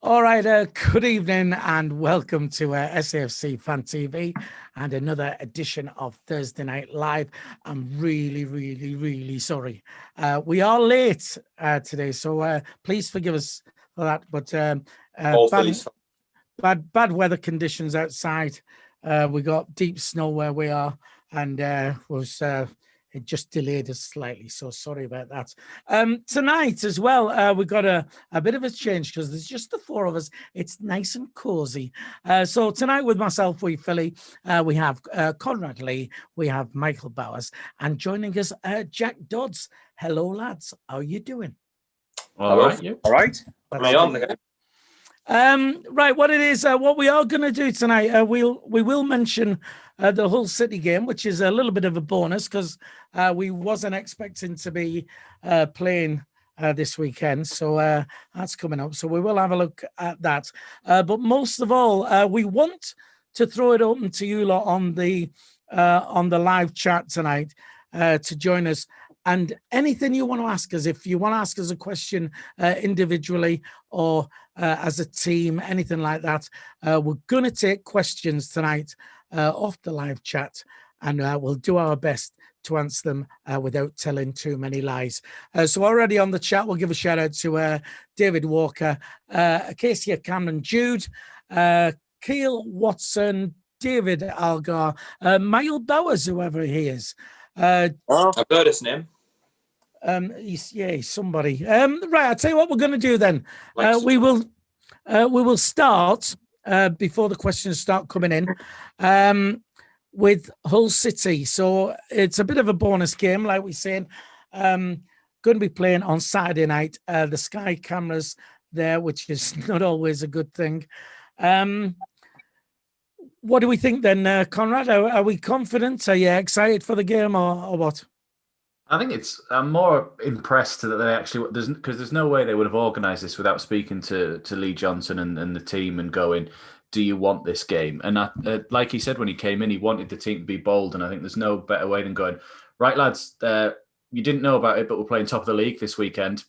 All right, good evening and welcome to SAFC Fan TV and another edition of Thursday Night Live. I'm really sorry. We are late today, so please forgive us for that. But bad weather conditions outside. We got deep snow where we are, and it just delayed us slightly, so sorry about that. Tonight as well, we've got a bit of a change because there's just the four of us. It's nice and cozy. So tonight with myself, we have Conrad Lee, we have Michael Bowers, and joining us, Jack Dodds. Hello, lads. How are you doing? All right. You? All right. Right, what it is, what we are going to do tonight, we will mention the Hull City game, which is a little bit of a bonus because we wasn't expecting to be playing this weekend, so that's coming up. So we will have a look at that. But most of all, we want to throw it open to you lot on the live chat tonight to join us. And anything you want to ask us, if you want to ask us a question individually or as a team, anything like that, we're going to take questions tonight off the live chat, and we'll do our best to answer them without telling too many lies. So already on the chat, we'll give a shout out to David Walker, Acacia Cameron, Jude, Keel Watson, David Algar, Michael Bowers, whoever he is. I've heard his name. He's somebody. Right, I'll tell you what we're going to do then. We will start before the questions start coming in with Hull City. So it's a bit of a bonus game, like we're saying. Going to be playing on Saturday night. The Sky cameras there, which is not always a good thing. What do we think then, Conrad? Are we confident? Are you excited for the game or what? I think I'm more impressed that they actually, because there's no way they would have organised this without speaking to Lee Johnson and the team and going, do you want this game? And like he said when he came in, he wanted the team to be bold. And I think there's no better way than going, right, lads, you didn't know about it, but we're playing top of the league this weekend.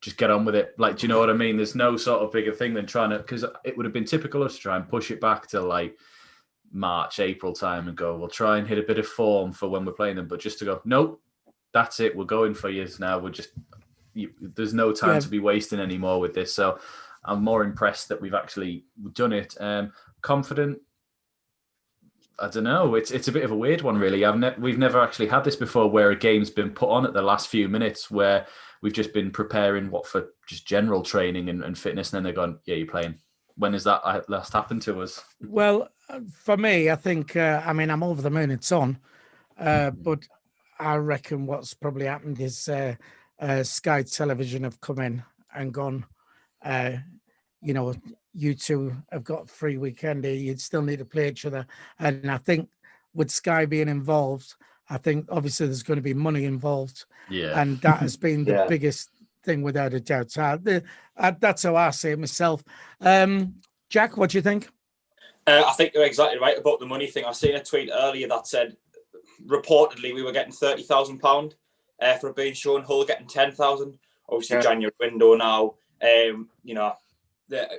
Just get on with it. Like, do you know what I mean? There's no sort of bigger thing than trying to, because it would have been typical of us to try and push it back to like March, April time and go, we'll try and hit a bit of form for when we're playing them. But just to go, nope. That's it. We're going for years now. There's no time to be wasting anymore with this. So I'm more impressed that we've actually done it. Confident. I don't know. It's a bit of a weird one, really. We've never actually had this before, where a game's been put on at the last few minutes, where we've just been preparing for just general training and fitness, and then they're going, yeah, you're playing. When has that last happened to us? Well, for me, I think, I'm over the moon it's on, but I reckon what's probably happened is Sky Television have come in and gone, you two have got free weekend here. You'd still need to play each other. And I think with Sky being involved, I think obviously there's going to be money involved. Yeah. And that has been the biggest thing without a doubt. So that's how I say it myself. Jack, what do you think? I think you're exactly right about the money thing. I seen a tweet earlier that said, reportedly we were getting £30,000 for being shown. Hull getting 10,000. Obviously, January window now.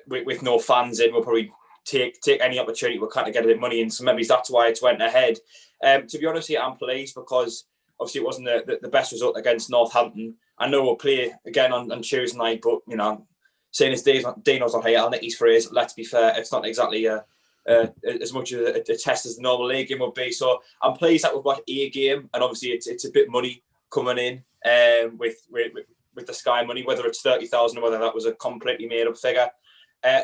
With no fans in, we'll probably take any opportunity. We'll kind of get a bit of money in, so maybe that's why it went ahead. To be honest, I'm pleased because obviously it wasn't the best result against Northampton. I know we'll play again on Tuesday night, but seeing as Dino's not here, I'll nick his phrase. Let's be fair, it's not exactly as much of a test as the normal league game would be. So I'm pleased that we've got a game, and obviously it's a bit money coming in with the Sky money, whether it's 30,000 or whether that was a completely made up figure.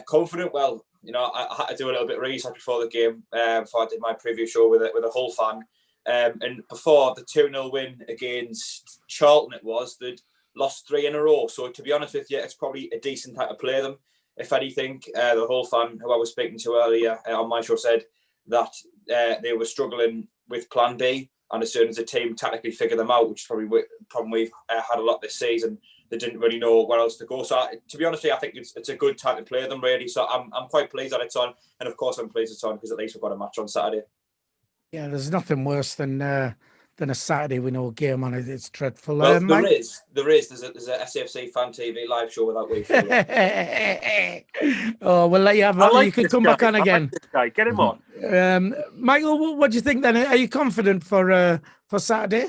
Confident, well, I had to do a little bit of research before the game, before I did my preview show with a Hull fan. And before the 2-0 win against Charlton, they'd lost 3 in a row. So to be honest with you, it's probably a decent time to play them. If anything, the Hull fan who I was speaking to earlier on my show said that they were struggling with plan B. And as soon as the team tactically figured them out, which is probably a problem we've had a lot this season, they didn't really know where else to go. So to be honest with you, I think it's a good time to play them, really. So I'm quite pleased that it's on. And of course, I'm pleased it's on because at least we've got a match on Saturday. Yeah, there's nothing worse than than a Saturday with no game on it. It's dreadful. Well, Mike? there is. There's a SAFC Fan TV live show without we. Oh, we'll let you have that. You can come back on again. This guy. Get him on. Michael, what do you think then? Are you confident for Saturday?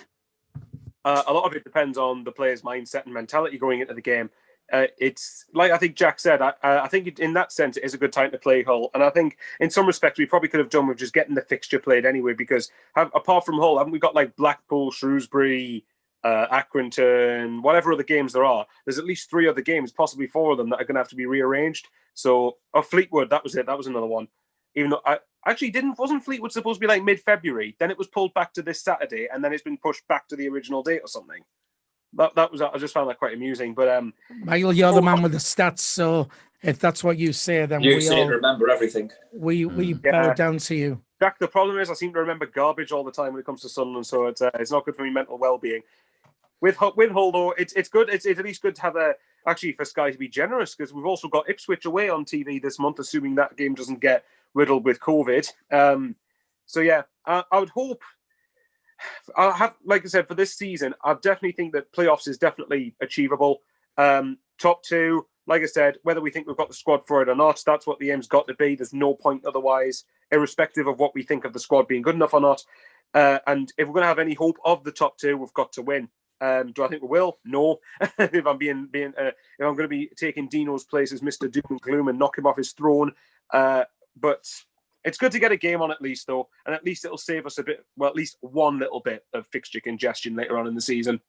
A lot of it depends on the player's mindset and mentality going into the game. It's like I think Jack said. I think in that sense, it is a good time to play Hull, and I think in some respects we probably could have done with just getting the fixture played anyway. Because apart from Hull, haven't we got like Blackpool, Shrewsbury, Accrington, whatever other games there are? There's at least 3 other games, possibly 4 of them, that are going to have to be rearranged. So, Fleetwood, that was it. That was another one. Even though wasn't Fleetwood supposed to be like mid-February? Then it was pulled back to this Saturday, and then it's been pushed back to the original date or something. That was, I just found that quite amusing. But Michael, you're the man with the stats, so if that's what you say, then you seem to remember everything. We bow down to you. Jack, the problem is I seem to remember garbage all the time when it comes to Sunderland, so it's not good for my mental well-being. With Hull, though, it's good. It's at least good to have actually for Sky to be generous, because we've also got Ipswich away on TV this month, assuming that game doesn't get riddled with COVID. So yeah, I would hope. I have, like I said, for this season, I definitely think that playoffs is definitely achievable. Top 2, like I said, whether we think we've got the squad for it or not, that's what the aim's got to be. There's no point otherwise, irrespective of what we think of the squad being good enough or not. And if we're going to have any hope of the top 2, we've got to win. Do I think we will? No. If I'm if I'm going to be taking Dino's place as Mr. Doom and Gloom and knock him off his throne, but it's good to get a game on at least, though, and at least it'll save us a bit, well, at least one little bit of fixture congestion later on in the season.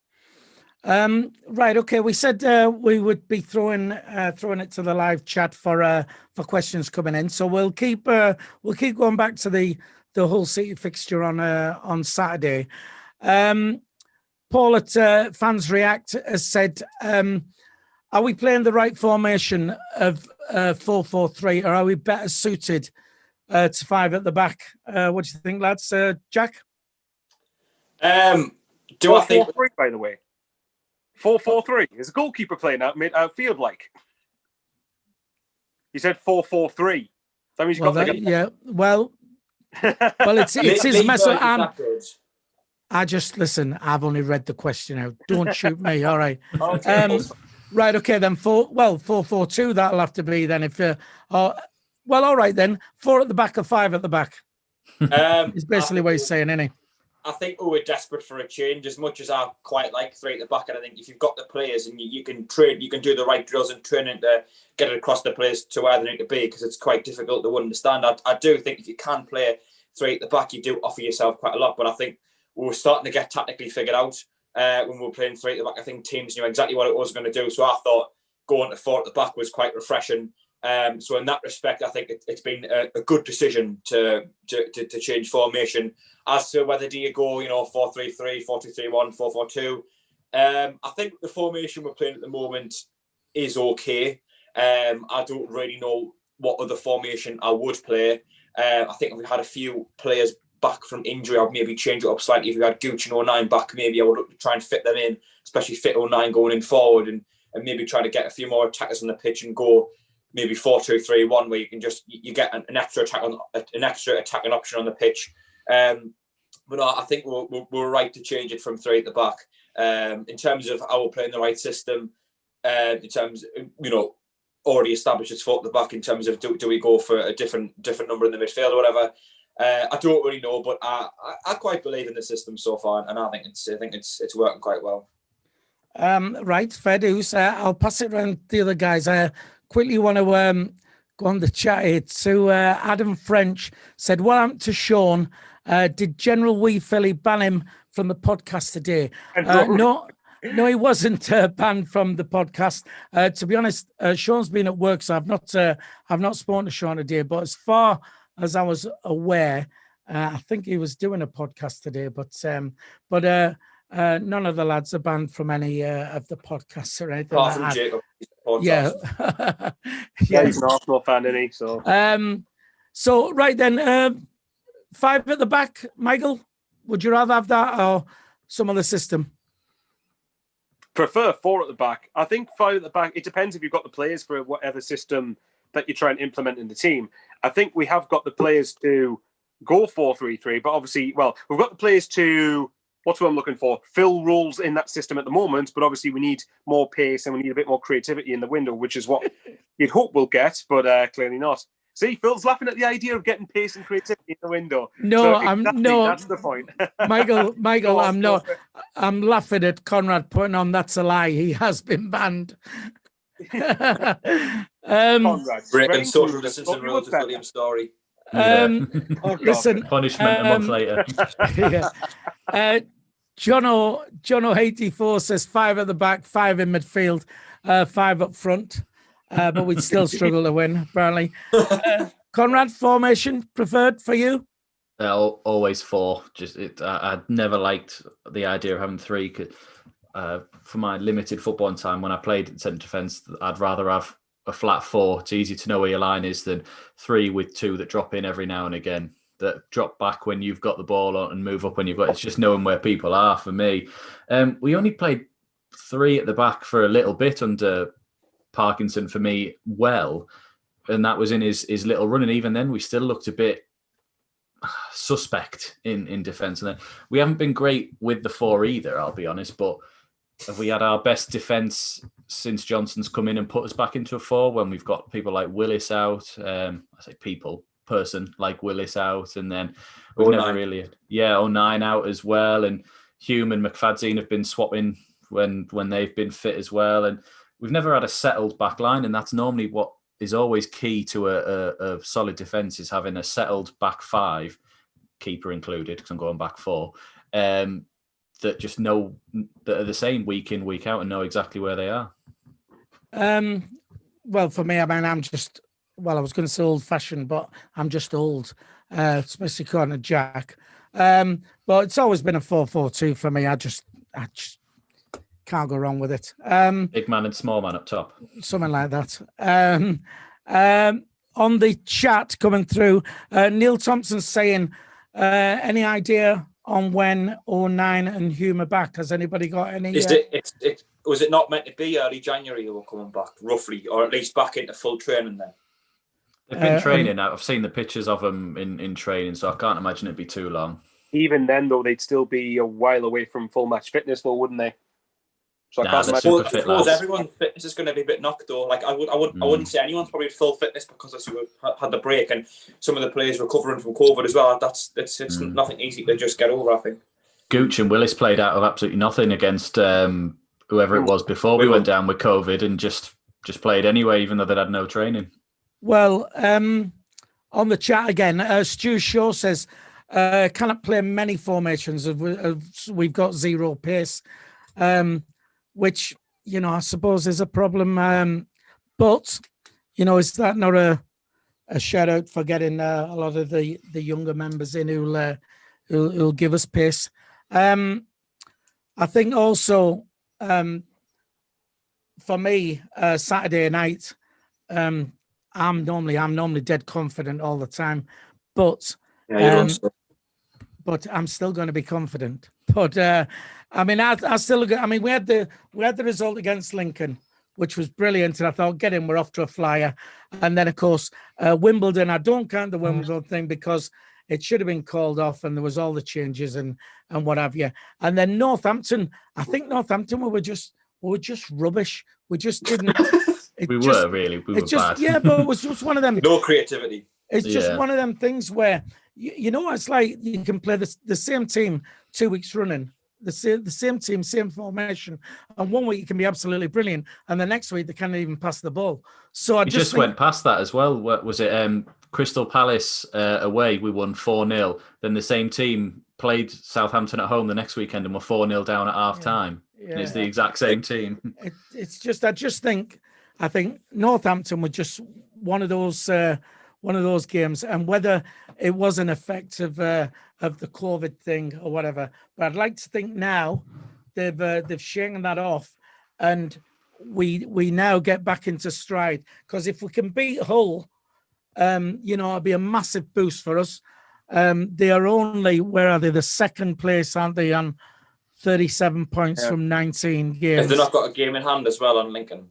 Right, okay. We said we would be throwing it to the live chat for questions coming in, so we'll keep going back to the Hull City fixture on Saturday. Paul at Fans React has said, are we playing the right formation of 4-4-3, or are we better suited to 5 at the back? What do you think, lads? Jack? Do I think 4-4-3, by the way? 4-4-3. Is a goalkeeper playing outfield like? You said 4-4-3. That means yeah. Well, it's his message. I just listen. I've only read the question out. Don't shoot me. All right. Okay. Right. Okay. Then 4-4-2. That'll have to be then. If well, all right then. 4 at the back or 5 at the back. It's basically what he's saying, isn't he? I think we're desperate for a change. As much as I quite like 3 at the back, and I think if you've got the players and you can train, you can do the right drills and training to get it across the players to where they need to be, because it's quite difficult to understand. I do think if you can play 3 at the back, you do offer yourself quite a lot. But I think we were starting to get tactically figured out when we were playing 3 at the back. I think teams knew exactly what it was going to do. So I thought going to 4 at the back was quite refreshing. So in that respect, I think it's been a good decision to change formation. As to whether do you go, 4-3-3, 4-2-3-1, 4-4-2, I think the formation we're playing at the moment is okay. I don't really know what other formation I would play. I think if we had a few players back from injury, I'd maybe change it up slightly. If we had Gooch and 09 back, maybe I would look to try and fit them in, especially fit 09 going in forward, and maybe try to get a few more attackers on the pitch and go maybe 4-2-3-1, where you can you get an extra attacking option on the pitch. But I think we're right to change it from 3 at the back. In terms of how we're playing the right system, in terms of, already established it's 4 at the back. In terms of do we go for a different number in the midfield or whatever, I don't really know. But I quite believe in the system so far, and I think it's working quite well. Right, fair dues. I'll pass it around the other guys. I quickly want to go on the chat here to Adam French. Said, what happened to Sean? Did General Wee Philly ban him from the podcast today? No, he wasn't banned from the podcast. To be honest, Sean's been at work, so I've not spoken to Sean today. But as far as I was aware, I think he was doing a podcast today. But none of the lads are banned from any of the podcasts or anything. Apart from Jacob. Yeah. Yeah, he's an Arsenal fan, isn't he? So, so right then, 5 at the back, Michael. Would you rather have that or some other system? Prefer 4 at the back. I think 5 at the back. It depends if you've got the players for whatever system that you try and implement in the team. I think we have got the players to go 4-3-3, but obviously, we've got the players to what's what I'm looking for? Fill roles in that system at the moment, but obviously we need more pace and we need a bit more creativity in the window, which is what you'd hope we'll get, but clearly not. See, Phil's laughing at the idea of getting pace and creativity in the window. No, So I'm exactly, no. That's the point. Michael, Go on, I'm not. I'm laughing at Conrad putting on "That's a lie." He has been banned. Conrad, Breaking social distancing rules is William's story. Listen, punishment a month later. yeah. Jono 84 says 5 at the back, 5 in midfield, 5 up front, but we'd still struggle to win, apparently. Conrad, formation preferred for you? Always 4. I never liked the idea of having 3. For my limited football time, when I played in centre defence, I'd rather have a flat 4. It's easy to know where your line is than 3 with 2 that drop in every now and again, that drop back when you've got the ball on and move up when you've got. It's just knowing where people are for me. We only played 3 at the back for a little bit under Parkinson for me, and that was in his little run. And even then, we still looked a bit suspect in defence. And then we haven't been great with the 4 either, I'll be honest, but have we had our best defence since Johnson's come in and put us back into a 4 when we've got people like Willis out? I say person like Willis out, and then we've never really... Yeah, 09 out as well, and Hume and McFadzean have been swapping when they've been fit as well, and we've never had a settled back line, and that's normally what is always key to a solid defence, is having a settled back 5, keeper included, because I'm going back 4, that just know that are the same week in, week out, and know exactly where they are. Well, for me, I mean, I was going to say old-fashioned, but I'm just old, especially according to Jack. But it's always been a 4-4-2 for me. I just can't go wrong with it. Big man and small man up top. Something like that. On the chat coming through, Neil Thompson saying, any idea on when 09 and Hume are back? Has anybody got any? Was it not meant to be early January they were coming back, roughly, or at least back into full training then? They've been training. I've seen the pictures of them in training, so I can't imagine it'd be too long. Even then, though, they'd still be a while away from full match fitness, though, wouldn't they? So I can't imagine. I suppose everyone's fitness is going to be a bit knocked, though. Like I wouldn't say anyone's probably full fitness because we had the break, and some of the players recovering from COVID as well. It's nothing easy to just get over, I think. Gooch and Willis played out of absolutely nothing against whoever it was before we went down with COVID, and just played anyway, even though they'd had no training. Well, on the chat again, Stu Shaw says, cannot play many formations. We've got 0 pace, which, I suppose is a problem. But, is that not a shout out for getting a lot of the younger members in who'll give us pace? I think also, for me, Saturday night, I'm normally dead confident all the time, but I'm still going to be confident. But I mean, I still look. I mean, we had the result against Lincoln, which was brilliant, and I thought, get in, we're off to a flyer. And then, of course, Wimbledon. I don't count the Wimbledon thing because it should have been called off, and there was all the changes and what have you. And then Northampton. I think Northampton we were just rubbish. We just didn't. We were bad. Yeah, but it was just one of them. No creativity. It's just one of them things where it's like you can play the same team 2 weeks running, the same team, same formation, and 1 week you can be absolutely brilliant, and the next week they can't even pass the ball. So I just went past that as well. What was it? Crystal Palace away, we won 4-0. Then the same team played Southampton at home the next weekend and were 4-0 down at half time. Yeah. And it's the exact same team. It's just I think Northampton were just one of those games, and whether it was an effect of the COVID thing or whatever, but I'd like to think now they've shaken that off, and we now get back into stride. Because if we can beat Hull, it'll be a massive boost for us. They are only, where are they? The second place, aren't they, on 37 points from 19 games? Have they not got a game in hand as well on Lincoln?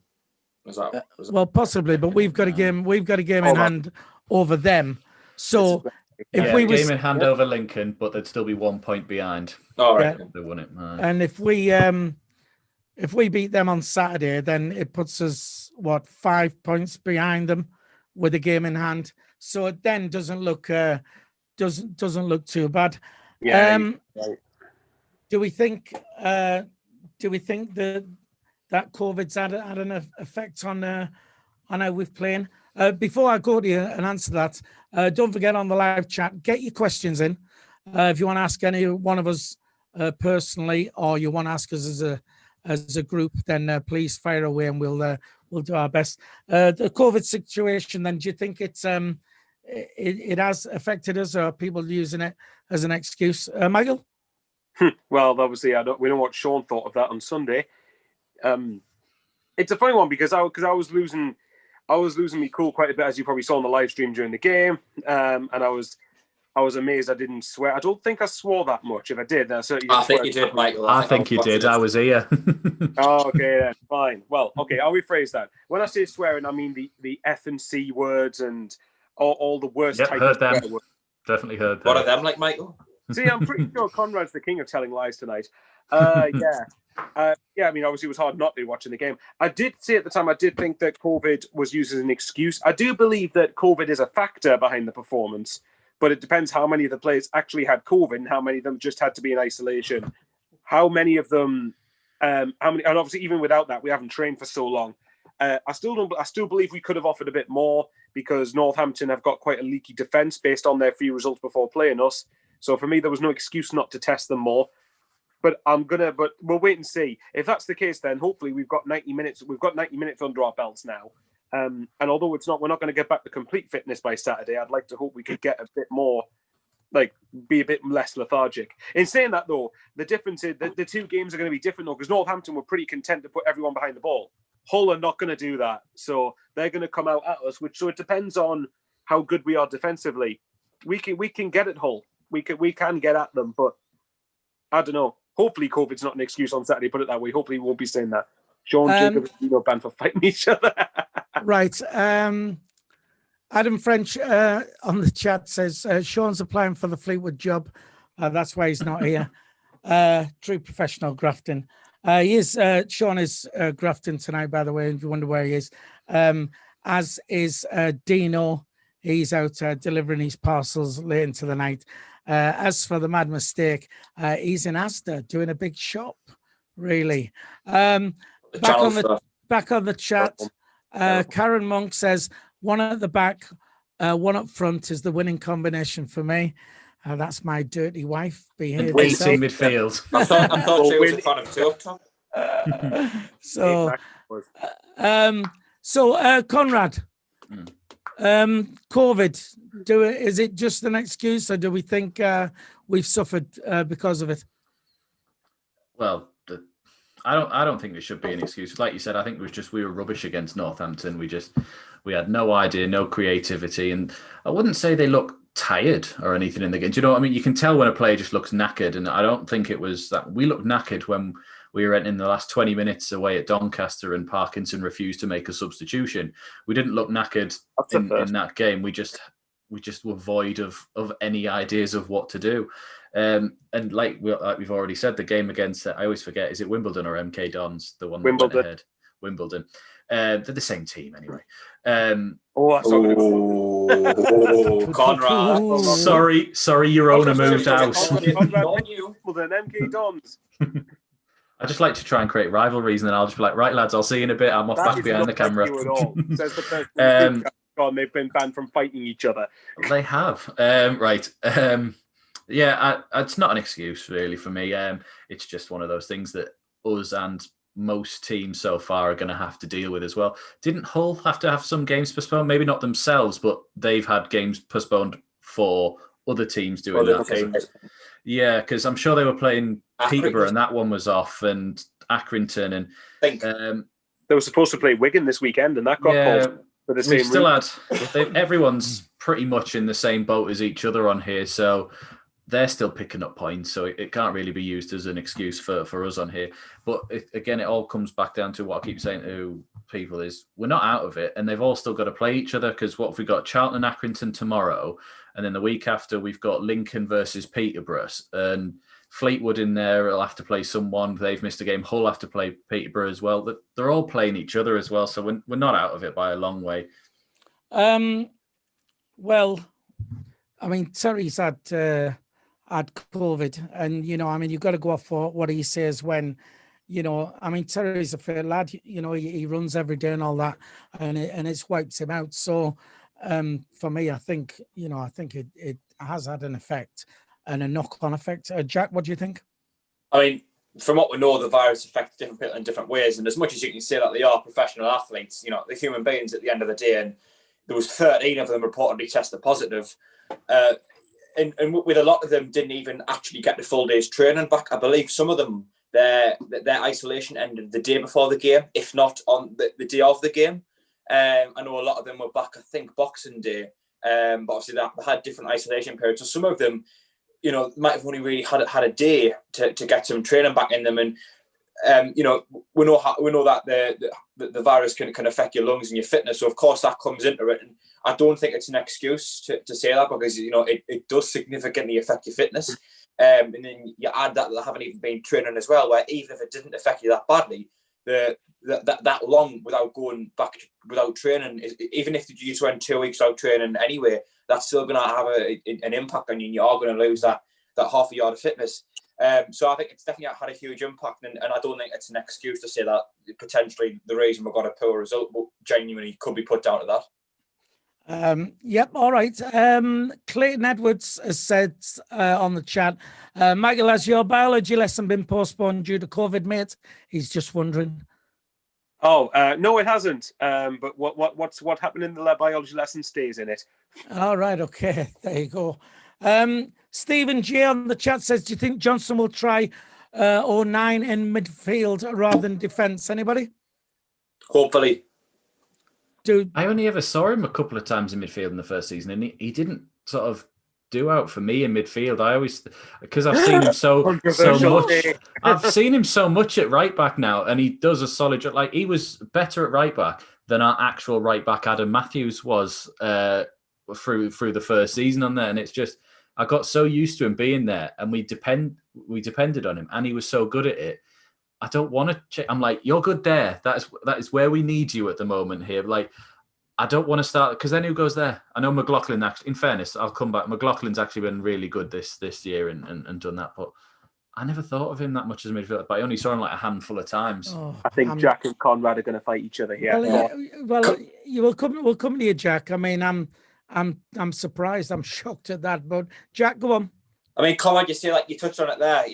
Well, possibly, but we've got a game in hand over them. So if we was game in hand over Lincoln, but they'd still be 1 point behind. All right. They won it. and if we beat them on Saturday, then it puts us 5 points behind them with a game in hand. So it then doesn't look too bad. Yeah. Right. Do we think that COVID's had an effect on how we've playing? Before I go to you and answer that, don't forget on the live chat, get your questions in. If you want to ask any one of us personally, or you want to ask us as a group, then please fire away and we'll do our best. The COVID situation, then, do you think it has affected us, or are people using it as an excuse? Michael? Well, obviously, we know what Sean thought of that on Sunday. It's a funny one because I was losing my cool quite a bit, as you probably saw on the live stream during the game, and I was amazed I didn't swear. I don't think I swore that much. If I did, then I certainly didn't. I think you did, Michael. I think you did. I was here. Oh, okay, then fine. Well, okay, I'll rephrase that. When I say swearing, I mean the F and C words and all the worst type heard of them. swear words. Definitely heard them. What are them like, Michael? See, I'm pretty sure Conrad's the king of telling lies tonight. Yeah. I mean, obviously, it was hard not to be watching the game. I did say at the time, I did think that COVID was used as an excuse. I do believe that COVID is a factor behind the performance, but it depends how many of the players actually had COVID and how many of them just had to be in isolation. How many of them, and obviously, even without that, we haven't trained for so long. I still believe we could have offered a bit more because Northampton have got quite a leaky defence based on their few results before playing us. So for me, there was no excuse not to test them more. But we'll wait and see. If that's the case, then hopefully we've got 90 minutes. We've got 90 minutes under our belts now. And although we're not going to get back to complete fitness by Saturday, I'd like to hope we could get a bit more, be a bit less lethargic. In saying that, though, the difference is the two games are going to be different, though, because Northampton were pretty content to put everyone behind the ball. Hull are not going to do that. So they're going to come out at us, so it depends on how good we are defensively. We can get at Hull. We can get at them, but I don't know. Hopefully, COVID's not an excuse on Saturday. Put it that way. Hopefully, we won't be saying that. Sean, Jacob, banned for fighting each other. Right. Adam French on the chat says Sean's applying for the Fleetwood job. That's why he's not here. True professional grafting. Sean is grafting tonight, by the way, if you wonder where he is. As is Dino. He's out delivering his parcels late into the night. As for the mad mistake, he's in Asda doing a big shop, really. Back on the chat, Karen Monk says, one at the back, one up front is the winning combination for me. That's my dirty wife behaving. Wait in midfield. I thought she was in front of two up top. So Conrad, COVID, is it just an excuse, or do we think we've suffered because of it? Well, I don't think there should be an excuse. Like you said, I think it was just we were rubbish against Northampton. We had no idea, no creativity, and I wouldn't say they look tired or anything in the game. Do you know what I mean? You can tell when a player just looks knackered, and I don't think it was that. We looked knackered when we were in the last 20 minutes away at Doncaster and Parkinson refused to make a substitution. We didn't look knackered in that game. We just were void of any ideas of what to do. And like we've already said, the game against, I always forget, is it Wimbledon or MK Dons? The one that went ahead. Wimbledon. They're the same team anyway. Conrad. Sorry, your owner moved house. Wimbledon, MK Dons. I just like to try and create rivalries, and then I'll just be like, right, lads, I'll see you in a bit. I'm off back behind the camera. Says the person they've been banned from fighting each other. They have. Right. Yeah, it's not an excuse really for me. It's just one of those things that us and most teams so far are going to have to deal with as well. Didn't Hull have to have some games postponed? Maybe not themselves, but they've had games postponed for other teams doing that. Yeah, because I'm sure they were playing Peterborough and that one was off, and Accrington, and they were supposed to play Wigan this weekend, and that got called for the same reason. Everyone's pretty much in the same boat as each other on here, so they're still picking up points, so it can't really be used as an excuse for us on here. But again, it all comes back down to what I keep saying to people is we're not out of it, and they've all still got to play each other, because what if we got Charlton and Accrington tomorrow, and then the week after we've got Lincoln versus Peterborough, and Fleetwood in there will have to play someone. They've missed a game. Hull have to play Peterborough as well. They're all playing each other as well, so we're not out of it by a long way. Well, I mean, Terry's had COVID, and you've got to go off for what he says when, Terry's a fair lad. He runs every day and all that, and it's wipes him out. So, for me, I think it has had an effect and a knock-on effect. Jack, what do you think? I mean, from what we know, the virus affects different people in different ways, and as much as you can say that they are professional athletes, they're human beings at the end of the day, and there was 13 of them reportedly tested positive. And with a lot of them didn't even actually get the full day's training back. I believe some of them, their isolation ended the day before the game, if not on the day of the game. I know a lot of them were back, I think, Boxing Day. But obviously they had different isolation periods. So some of them, might have only really had a day to get some training back in them. And we know that the virus can affect your lungs and your fitness. So of course that comes into it. And I don't think it's an excuse to say that, because it does significantly affect your fitness. And then you add that they haven't even been training as well, where even if it didn't affect you that badly, that long without going back without training, even if you just went 2 weeks without training anyway, that's still going to have an impact on you, and you are going to lose that half a yard of fitness. So I think it's definitely had a huge impact, and I don't think it's an excuse to say that potentially the reason we got a poor result genuinely could be put down to that. Yep, all right. Clayton Edwards has said on the chat, Michael, has your biology lesson been postponed due to COVID, mate? He's just wondering. Oh, no, it hasn't. But what happened in the biology lesson stays in it. All right, okay, there you go. Stephen J on the chat says, do you think Johnson will try 09 in midfield rather than defence? Anybody? Hopefully. Dude, I only ever saw him a couple of times in midfield in the first season, and he didn't sort of do out for me in midfield. I always, because I've seen him so much. I've seen him so much at right back now, and he does a solid job. Like, he was better at right back than our actual right back Adam Matthews was through the first season on there, and it's just, I got so used to him being there, and we depended on him, and he was so good at it. I don't want to check. I'm like, you're good there. That is where we need you at the moment here. Like, I don't want to start, because then who goes there? I know McLaughlin, actually, in fairness, I'll come back. McLaughlin's actually been really good this year and done that, but I never thought of him that much as a midfielder, but I only saw him like a handful of times. oh, I think Jack and CONRAD are going to fight each other here. Well, we'll come to you, Jack. I mean, I'm surprised. I'm shocked at that. But Jack, go on. I mean, CONRAD, you touched on it there.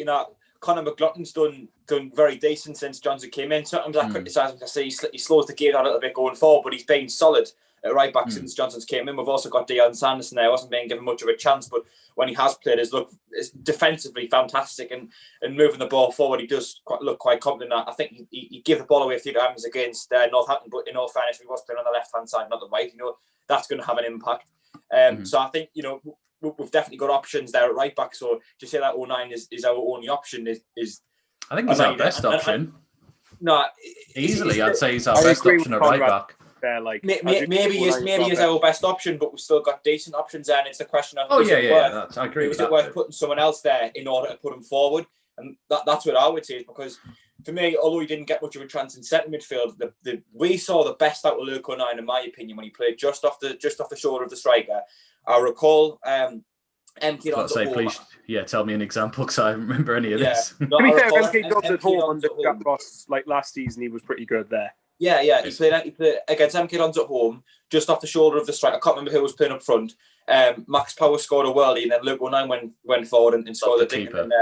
Conor McLaughlin's done very decent since Johnson came in. Sometimes I criticise him to say he slows the game down a little bit going forward, but he's been solid at right back since Johnson's came in. We've also got Dion Sanderson there. Wasn't being given much of a chance, but when he has played, is defensively fantastic, and moving the ball forward, he does look quite confident. I think he gave the ball away a few times against Northampton, but in all fairness, he was playing on the left hand side, not the right. That's going to have an impact. So I think we've definitely got options there at right back. So to say that 09 is our only option is I think he's our best option. No, easily, I'd say he's our best option at right back. Maybe he's our best option, but we've still got decent options there, and it's the question of I agree with that. Is it worth putting someone else there in order to put him forward? And that's what I would say, is because for me, although he didn't get much of a chance in centre midfield, we saw the best out of Luke O'Nien, in my opinion, when he played just off the shoulder of the striker. I recall MK on home. Please, tell me an example, because I don't remember any of this. To be fair, MK Dodds at home under Jack Ross, like last season, he was pretty good there. Yeah. He played against MK Dons at home, just off the shoulder of the striker. I can't remember who was playing up front. Max Power scored a worldie, and then Luke O'Nien went forward and scored the dink, and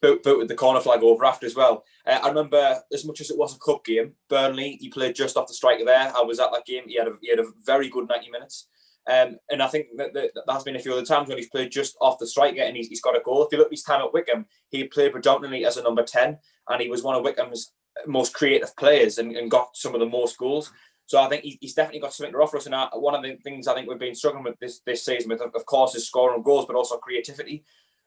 booted the corner flag over after as well. I remember, as much as it was a cup game, Burnley, he played just off the striker there. I was at that game. He had a very good 90 minutes. And I think that has been a few other times when he's played just off the striker and he's got a goal. If you look at his time at Wickham, he played predominantly as a number 10, and he was one of Wickham's most creative players and got some of the most goals. So I think he's definitely got something to offer us. And one of the things I think we've been struggling with this season, with, of course, is scoring goals, but also creativity.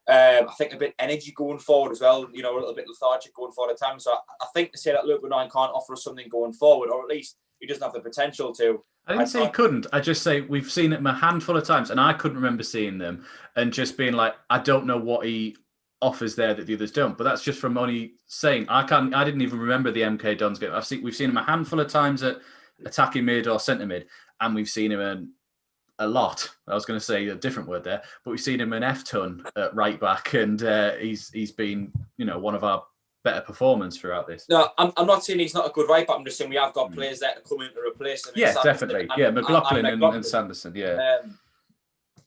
I think a bit energy going forward as well, a little bit lethargic going forward at times. So I think to say that Luke O'Nien can't offer us something going forward, or at least he doesn't have the potential to, I didn't say he couldn't. I just say we've seen him a handful of times, and I couldn't remember seeing them, and just being like, I don't know what he offers there that the others don't. But that's just from only saying I didn't even remember the MK Dons game. We've seen him a handful of times at attacking mid or centre mid, and we've seen him a lot. I was going to say a different word there, but we've seen him an F-ton at right back, and he's been one of our better performance throughout this. No, I'm not saying he's not a good right back. I'm just saying we have got players there to come in to replace him. Yeah, definitely. McLaughlin and Sanderson. Yeah.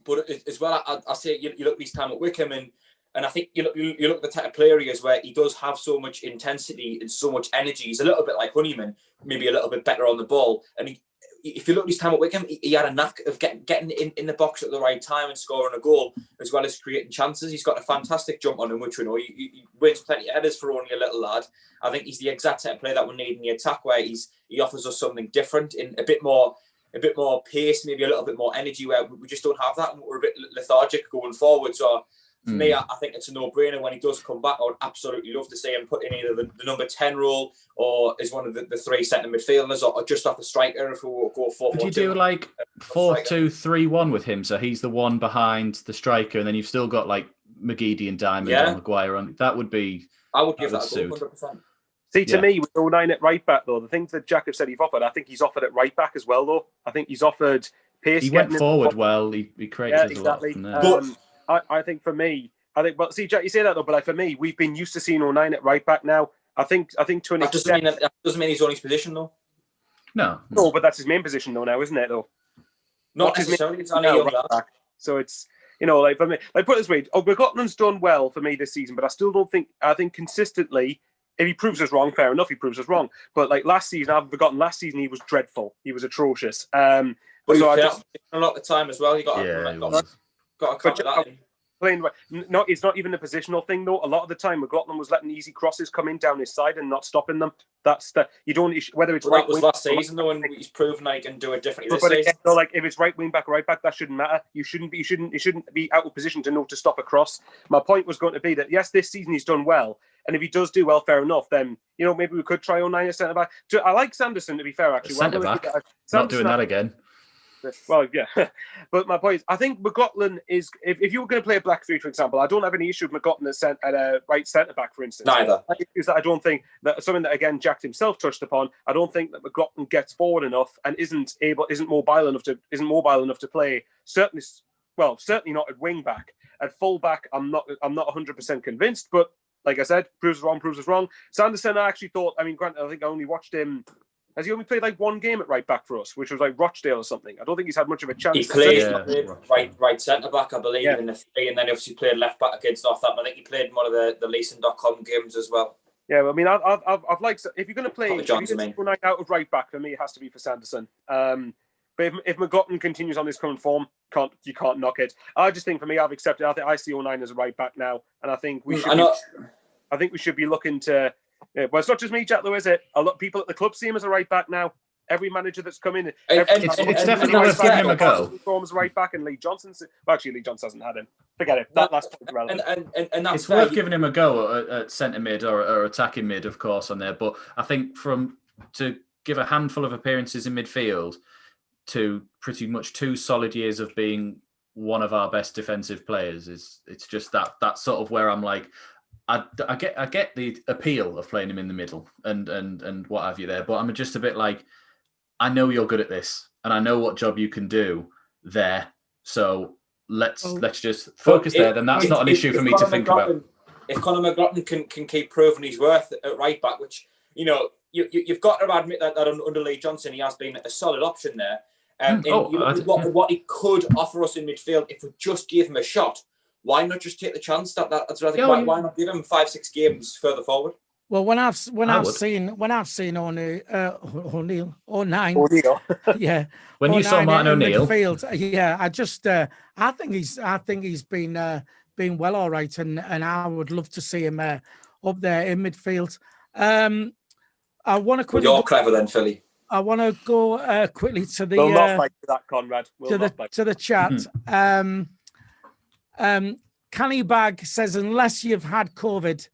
But as well, I say you look at his time at Wickham, and I think you look at the type of player he is, where he does have so much intensity and so much energy. He's a little bit like Honeyman, maybe a little bit better on the ball. And if you look at his time at Wickham, he had a knack of getting in the box at the right time and scoring a goal, as well as creating chances. He's got a fantastic jump on him, which we know. He wins plenty of headers for only a little lad. I think he's the exact type of player that we need in the attack, where he offers us something different, in a bit more pace, maybe a little bit more energy, where we just don't have that, and we're a bit lethargic going forward. So for me, I think it's a no-brainer when he does come back. I would absolutely love to see him put in either the number 10 role or as one of the three centre midfielders, or just off the striker if we go 4-4-2. Would you do like 4-2-3-1 with him? So he's the one behind the striker, and then you've still got like McGeady and Diamond and Maguire on. That would be. I would give that a go, 100%. See, to me, with 09 at right back, though, the things that Jack have said he's offered, I think he's offered at right back as well, though. I think he's offered pace. He went forward well. He created a lot from there. But I think for me, well, see, Jack, you say that though, but like for me, we've been used to seeing 09 at right back now. I think to an extent. That doesn't mean he's on his position though. No, but that's his main position though now, isn't it? Though. Not necessarily. It's only right back. So it's like for me, like put it this way, McLaughlin's done well for me this season, but I still don't think. I think consistently, if he proves us wrong, fair enough, he proves us wrong. But like last season, I haven't forgotten. Last season he was dreadful. He was atrocious. But so I just a lot of the time as well. You got to cover that in. Playing right. No, it's not even a positional thing though. A lot of the time, McLaughlin was letting easy crosses come in down his side and not stopping them. That's you don't whether it's right. That was last season though, and he's proven that he can do it differently. But again, so like if it's right wing back or right back, that shouldn't matter. You shouldn't be out of position to know to stop a cross. My point was going to be that yes, this season he's done well, and if he does do well, fair enough. Then maybe we could try 09 as centre back. I like Sanderson, to be fair. Actually, centre back. Not doing that again. Well, yeah, but my point is, I think McLaughlin is. If you were going to play a black three, for example, I don't have any issue with McLaughlin at a right centre back, for instance. Neither. Is that I don't think that something that again Jack himself touched upon. I don't think that McLaughlin gets forward enough and isn't mobile enough to play. Certainly not at wing back. At full back, I'm not 100% convinced, but like I said, proves us wrong. Sanderson, I actually thought. I mean, granted, I think I only watched him. Has he only played like one game at right back for us, which was like Rochdale or something? I don't think he's had much of a chance. He played right centre back, I believe, in the three, and then obviously played left back against Northampton. I think he played in one of the Leeson.com games as well. Yeah, well, I mean, I've liked if you're going to play night out of right back, for me, it has to be for Sanderson. But if McLaughlin continues on this current form, you can't knock it. I just think for me, I've accepted. I see 09 as a right back now, and I think we should. I think we should be looking to. Yeah, well, it's not just me, Jack, though, is it? A lot of people at the club see him as a right back now. Every manager that's come in, it's definitely worth giving him a go. As right back, and Lee Johnson. Well, actually, Lee Johnson hasn't had him. Forget it. That last point relevant. And it's worth giving him a go at centre mid or attacking mid, of course, on there. But I think to give a handful of appearances in midfield to pretty much 2 solid years of being one of our best defensive players it's just that's sort of where I'm like. I get the appeal of playing him in the middle and what have you there, but I'm just a bit like, I know you're good at this, and I know what job you can do there. So let's just focus there. Then that's not an issue for me to think about. If Conor McLaughlin can keep proving his worth at right back, which you've got to admit that under Lee Johnson he has been a solid option there. What he could offer us in midfield if we just give him a shot. Why not just take the chance? That's what I think. Why not give him 5-6 games further forward? Well, when I've seen O'Neill, yeah. When you saw Martin O'Neill, midfield, I just I think he's been well all right, and I would love to see him up there in midfield. I want to quickly. You're clever then, Philly. I want to go quickly to the. We'll not like that, Conrad. To the chat. Canny Bag says, unless you've had COVID,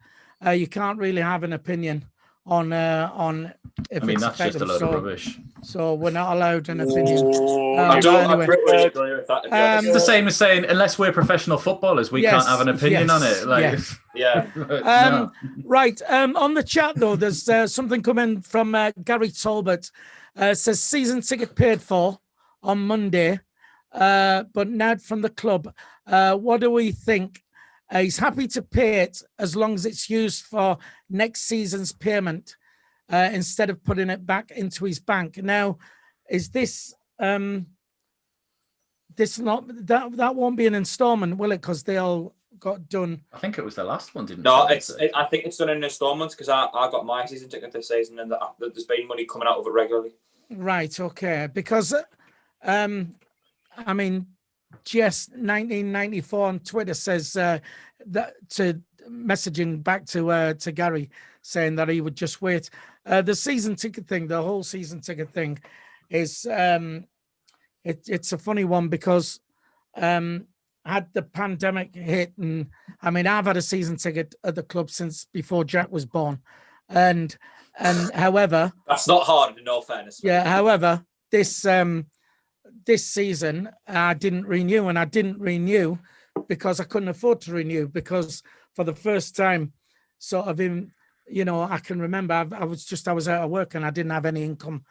you can't really have an opinion. on if I mean, it's that's just effective. a load so, of rubbish. So we're not allowed an opinion. I don't Anyway. really agree with that. To be honest. It's the same as saying, unless we're professional footballers, we can't have an opinion on it. Like, Yeah. no. Right. On the chat, though, there's something coming from Gary Talbot. Says season ticket paid for on Monday, but not from the club. What do we think? He's happy to pay it as long as it's used for next season's payment instead of putting it back into his bank. Now, is this this not that won't be an installment, will it? Because they all got done. I think it was the last one, didn't No, it? I think it's done in installments because I got my season ticket this season and there's been money coming out of it regularly. Right. Okay. Because, I mean, GS 1994 on Twitter says that to messaging back to Gary saying that he would just wait. The season ticket thing, the whole season ticket thing, is it's a funny one because had the pandemic hit, and I mean I've had a season ticket at the club since before Jack was born, and however that's not hard in all fairness. Yeah, however this season I didn't renew, and I didn't renew because I couldn't afford to renew, because for the first time sort of I can remember I was out of work and I didn't have any income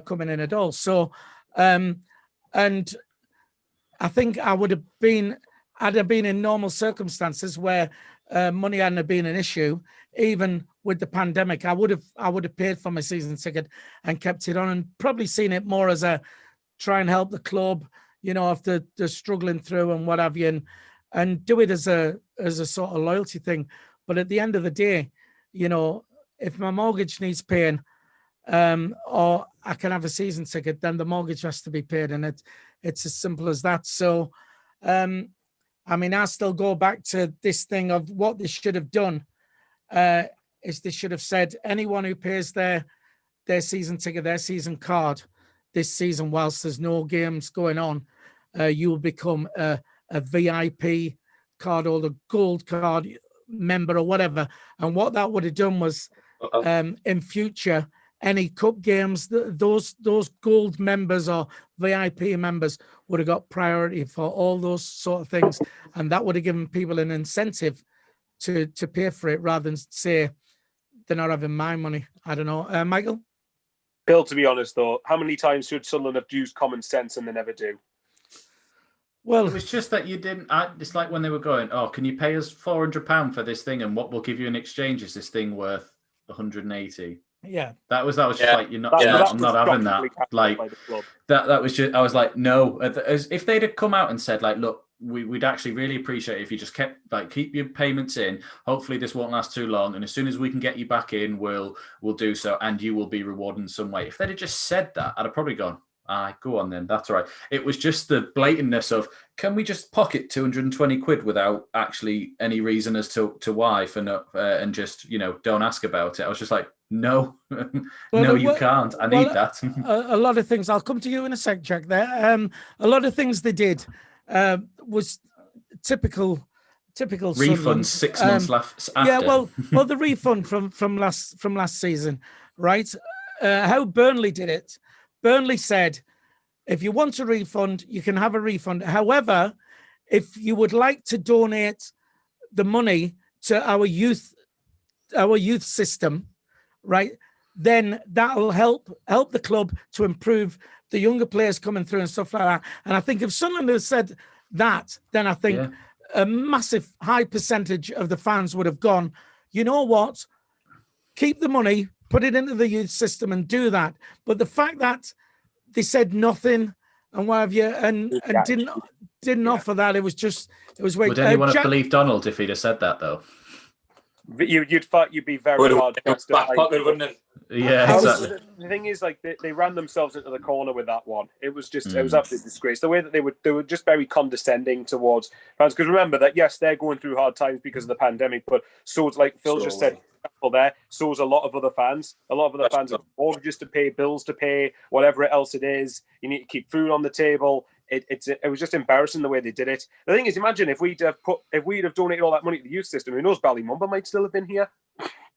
coming in at all. So and I think I'd have been in normal circumstances where money hadn't been an issue. Even with the pandemic, I would have paid for my season ticket and kept it on, and probably seen it more as a try and help the club, if they're struggling through and what have you, and do it as a sort of loyalty thing. But at the end of the day, if my mortgage needs paying, or I can have a season ticket, then the mortgage has to be paid, and it's as simple as that. So, I mean, I still go back to this thing of what they should have done. Is they should have said anyone who pays their season ticket, their season card this season, whilst there's no games going on, you will become a VIP card or the gold card member or whatever. And what that would have done was, in future, any cup games, those gold members or VIP members would have got priority for all those sort of things, and that would have given people an incentive to pay for it rather than say they're not having my money. I don't know, Michael. Bill, to be honest though, how many times should Sunderland have used common sense and they never do? Well, it was just that you didn't. It's like when they were going, "Oh, can you pay us £400 for this thing, and what we'll give you in exchange is this thing worth 180." Yeah, that was just like, I'm not having that. Like that was just, I was like, no. If they'd have come out and said, like, look, we'd actually really appreciate it if you just keep your payments in. Hopefully this won't last too long, and as soon as we can get you back in, we'll do so, and you will be rewarded in some way. If they'd have just said that, I'd have probably gone, go on then, that's all right. It was just the blatantness of, can we just pocket 220 quid without actually any reason as to why and just don't ask about it. I was just like, no, you can't. I need that. A lot of things. I'll come to you in a sec, Jack. There, a lot of things they did was typical. Refunds 6 months after. Yeah, well, the refund from last season, right? How Burnley did it. Burnley said, if you want a refund, you can have a refund. However, if you would like to donate the money to our youth system, right, then that'll help the club to improve the younger players coming through and stuff like that. And I think if Sunderland had said that, then I think a massive high percentage of the fans would have gone, you know what, keep the money, put it into the youth system and do that. But the fact that they said nothing and what have you, and didn't offer that, it was weird. Would anyone have believed Donald if he'd have said that though? You'd be very hard pressed. Wouldn't it? Yeah, exactly. The thing is, like, they ran themselves into the corner with that one. It was just, it was absolutely disgrace. The way that they were just very condescending towards fans. Because remember that, yes, they're going through hard times because of the pandemic, but so it's like Phil just said, there, so is a lot of other fans. A lot of other fans have mortgages to pay, bills to pay, whatever else it is. You need to keep food on the table. It was just embarrassing the way they did it. The thing is, imagine if we'd have donated all that money to the youth system. Who knows? Ballymumba might still have been here.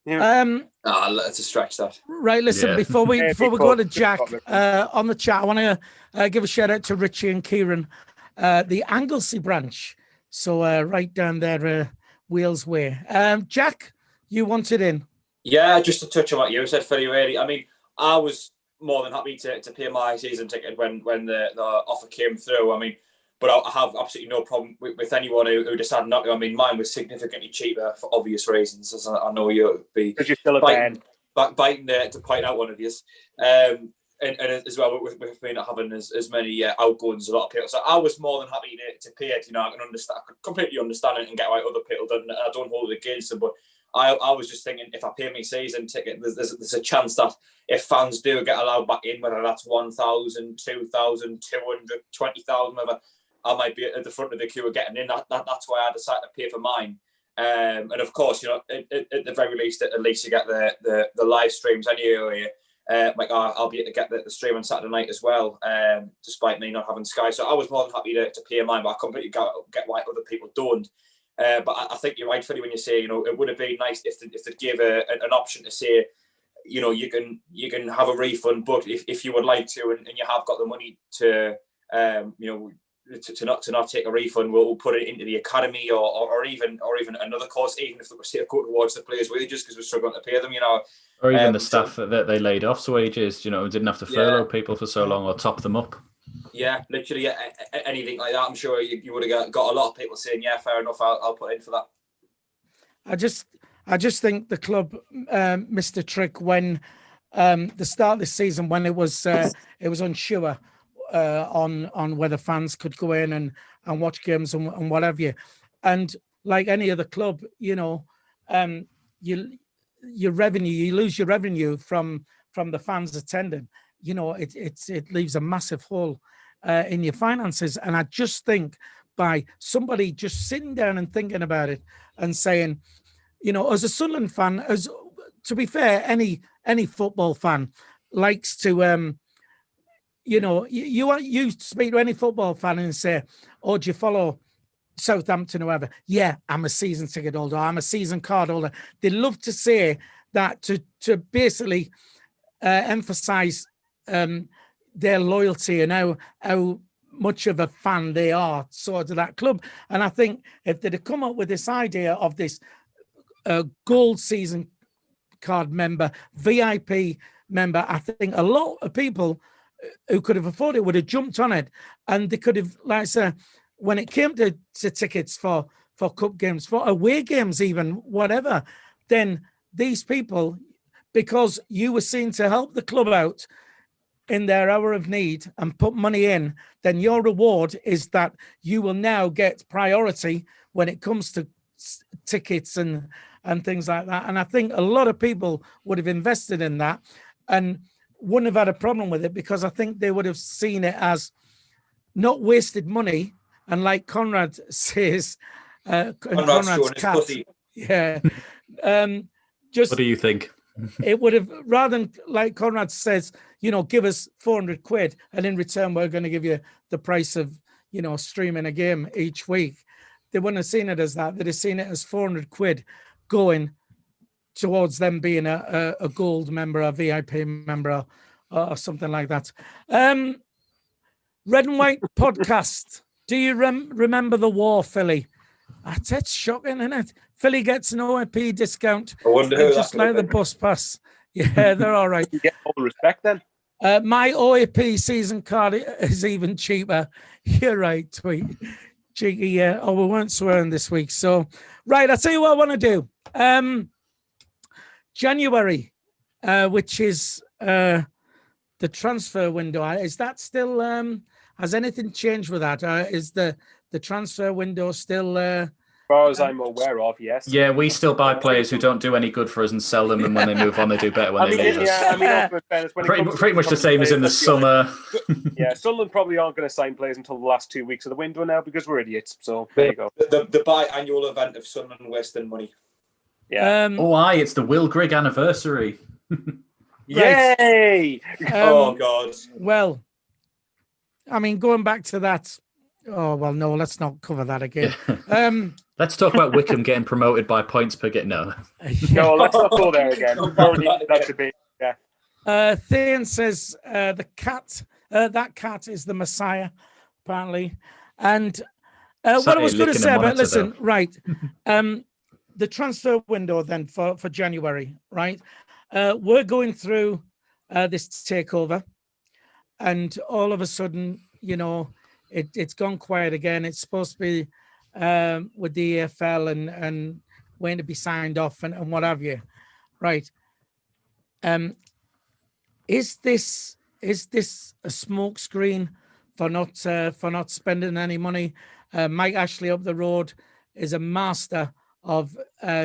Let's just stretch that. Right, listen, Yeah. before we go to Jack, Scotland. on the chat, I want to give a shout out to Richie and Kieran, the Anglesey branch. So right down there, Wales way. Jack, you wanted in. Yeah, just to touch on what you said, Philly, really. I mean, I was more than happy to pay my season ticket when the offer came through. I mean, but I have absolutely no problem with anyone who decided not to. I mean, mine was significantly cheaper for obvious reasons, as I know you'll be Because you're still a band. biting to point out one of yous. And as well, with me not having as many outgoings as a lot of people. So I was more than happy to pay it. You know, I could completely understand it and get why other people don't. I don't hold it against them, but I was just thinking, if I pay my season ticket, there's a chance that if fans do get allowed back in, whether that's 1,000, 2,000, 200, 20,000, whatever, I might be at the front of the queue of getting in. That's why I decided to pay for mine. And of course, you know, at the very least, at least you get the live streams anyway. I'll be able to get the stream on Saturday night as well, despite me not having Sky. So I was more than happy to pay mine, but I completely get why other people don't. But I think you're right, Philly, when you say, you know, it would have been nice if they gave an option to say, you know, you can have a refund, but if you would like to, and you have got the money to, you know, to not take a refund, we'll put it into the academy or even another cause, even if it was to go towards the players' wages because we're struggling to pay them, you know. Or even the staff that they laid off's wages, you know, didn't have to furlough people for so long or top them up. Yeah, literally anything like that. I'm sure you would have got a lot of people saying, yeah, fair enough, I'll put in for that. I just think the club missed a trick when the start of this season, when it was unsure on whether fans could go in and watch games and what have you. And like any other club, you know, you lose your revenue from the fans attending. You know, it leaves a massive hole in your finances. And I just think by somebody just sitting down and thinking about it and saying, you know, as a Sunderland fan, as to be fair, any football fan likes to, you know, you speak to any football fan and say, oh, do you follow Southampton or whoever? Yeah, I'm a season ticket holder. I'm a season card holder. They love to say that to basically emphasize their loyalty and how much of a fan they are sort of that club. And I think if they'd have come up with this idea of this gold season card member, VIP member, I think a lot of people who could have afforded it would have jumped on it, and they could have, like I said, when it came to tickets for cup games, for away games, even whatever, then these people, because you were seen to help the club out in their hour of need and put money in, then your reward is that you will now get priority when it comes to tickets and things like that. And I think a lot of people would have invested in that and wouldn't have had a problem with it, because I think they would have seen it as not wasted money. And like Conrad says, Conrad's cat, yeah. Just what do you think? It would have, rather than like Conrad says, you know, give us 400 quid and in return we're going to give you the price of, you know, streaming a game each week. They wouldn't have seen it as that. They'd have seen it as 400 quid going towards them being a gold member, a VIP member, or something like that. Red and White podcast. Do you remember the war, Philly? That's shocking, isn't it? Philly gets an OIP discount. I wonder who just like the bus pass. Yeah, they're all right. You get all the respect then. My OIP season card is even cheaper. You're right, Tweet. Cheeky, yeah. Oh, we weren't swearing this week. So, right, I'll tell you what I want to do. January, which is the transfer window. Is that still, has anything changed with that? Is the transfer window still... as far as I'm aware of, yes. Yeah, we still buy players who don't do any good for us and sell them, and when they move on, they do better when they leave us. Yeah, I mean, also, pretty much the same as in the summer. Yeah, Sunderland probably aren't going to sign players until the last 2 weeks of the window now because we're idiots. So there you go. The biannual event of Sunderland wasting money. Yeah. It's the Will Grigg anniversary. Yay! Oh God. Well, I mean, going back to that. Oh well, no, let's not cover that again. Let's talk about Wickham getting promoted by points per game. No. No, let's not go there again. That's a bit. Yeah. Thane says the cat, that cat is the Messiah, apparently. And what I was going to say about, listen, right, the transfer window then for January, right? We're going through this takeover, and all of a sudden, you know, it's gone quiet again. It's supposed to be with the EFL and waiting to be signed off and what have you, right? Is this a smokescreen for not spending any money? Mike Ashley up the road is a master of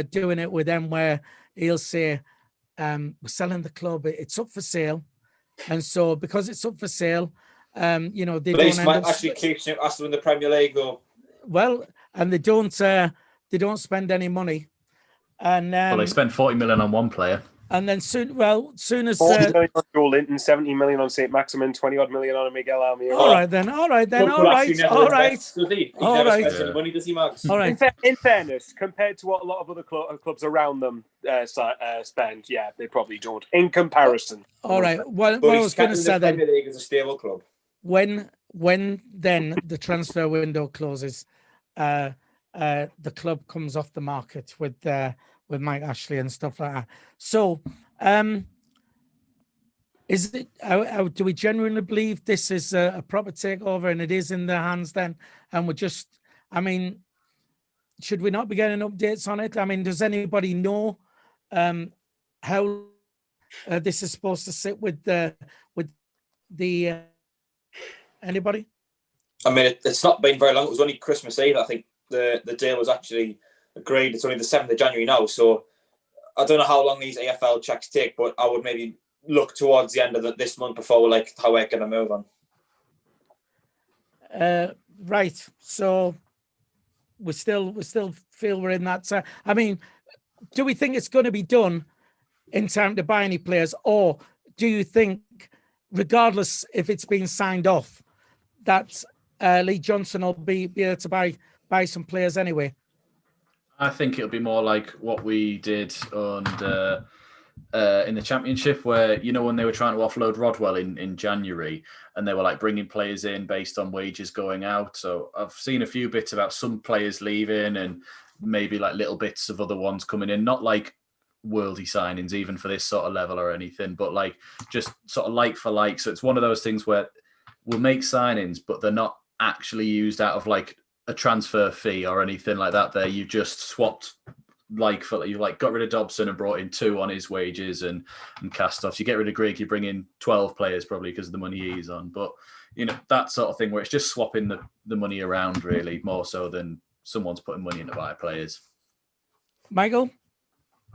doing it with them, where he'll say, we're selling the club, it's up for sale. And so because it's up for sale, you know, they don't Mike Ashley keeps Newcastle in the Premier League though. Well, and they don't spend any money. And well, they spend 40 million on one player. And then soon as 40 million on Joe Linton, 70 million on St. Maximin, 20 odd million on Miguel Almiron. All right. Does he? He never spends any money, does he, Max? All right. In fairness, compared to what a lot of other clubs around them spend, yeah, they probably don't. In comparison. All right. What I was going to say then, Premier League is a stable club. When then the transfer window closes, the club comes off the market with Mike Ashley and stuff like that. So, is it? Do we genuinely believe this is a proper takeover and it is in their hands then? And we're just, I mean, should we not be getting updates on it? I mean, does anybody know how this is supposed to sit with the anybody? I mean, it's not been very long. It was only Christmas Eve. I think the deal was actually agreed. It's only the 7th of January now, so I don't know how long these AFL checks take, but I would maybe look towards the end of this month before we're like how we're going to move on. Right. So we still feel we're in that. I mean, do we think it's going to be done in time to buy any players, or do you think, regardless if it's been signed off, that Lee Johnson will be able to buy some players anyway? I think it'll be more like what we did under in the Championship, where, you know, when they were trying to offload Rodwell in January, and they were like bringing players in based on wages going out. So I've seen a few bits about some players leaving and maybe like little bits of other ones coming in, not like worldy signings even for this sort of level or anything, but like just sort of like for like. So it's one of those things where we'll make signings, but they're not actually used out of like a transfer fee or anything like that. There, you just swapped like for you, like got rid of Dobson and brought in 2 on his wages and cast offs. You get rid of Grigg, you bring in 12 players probably because of the money he's on. But you know, that sort of thing where it's just swapping the money around really, more so than someone's putting money in to buy players. Michael?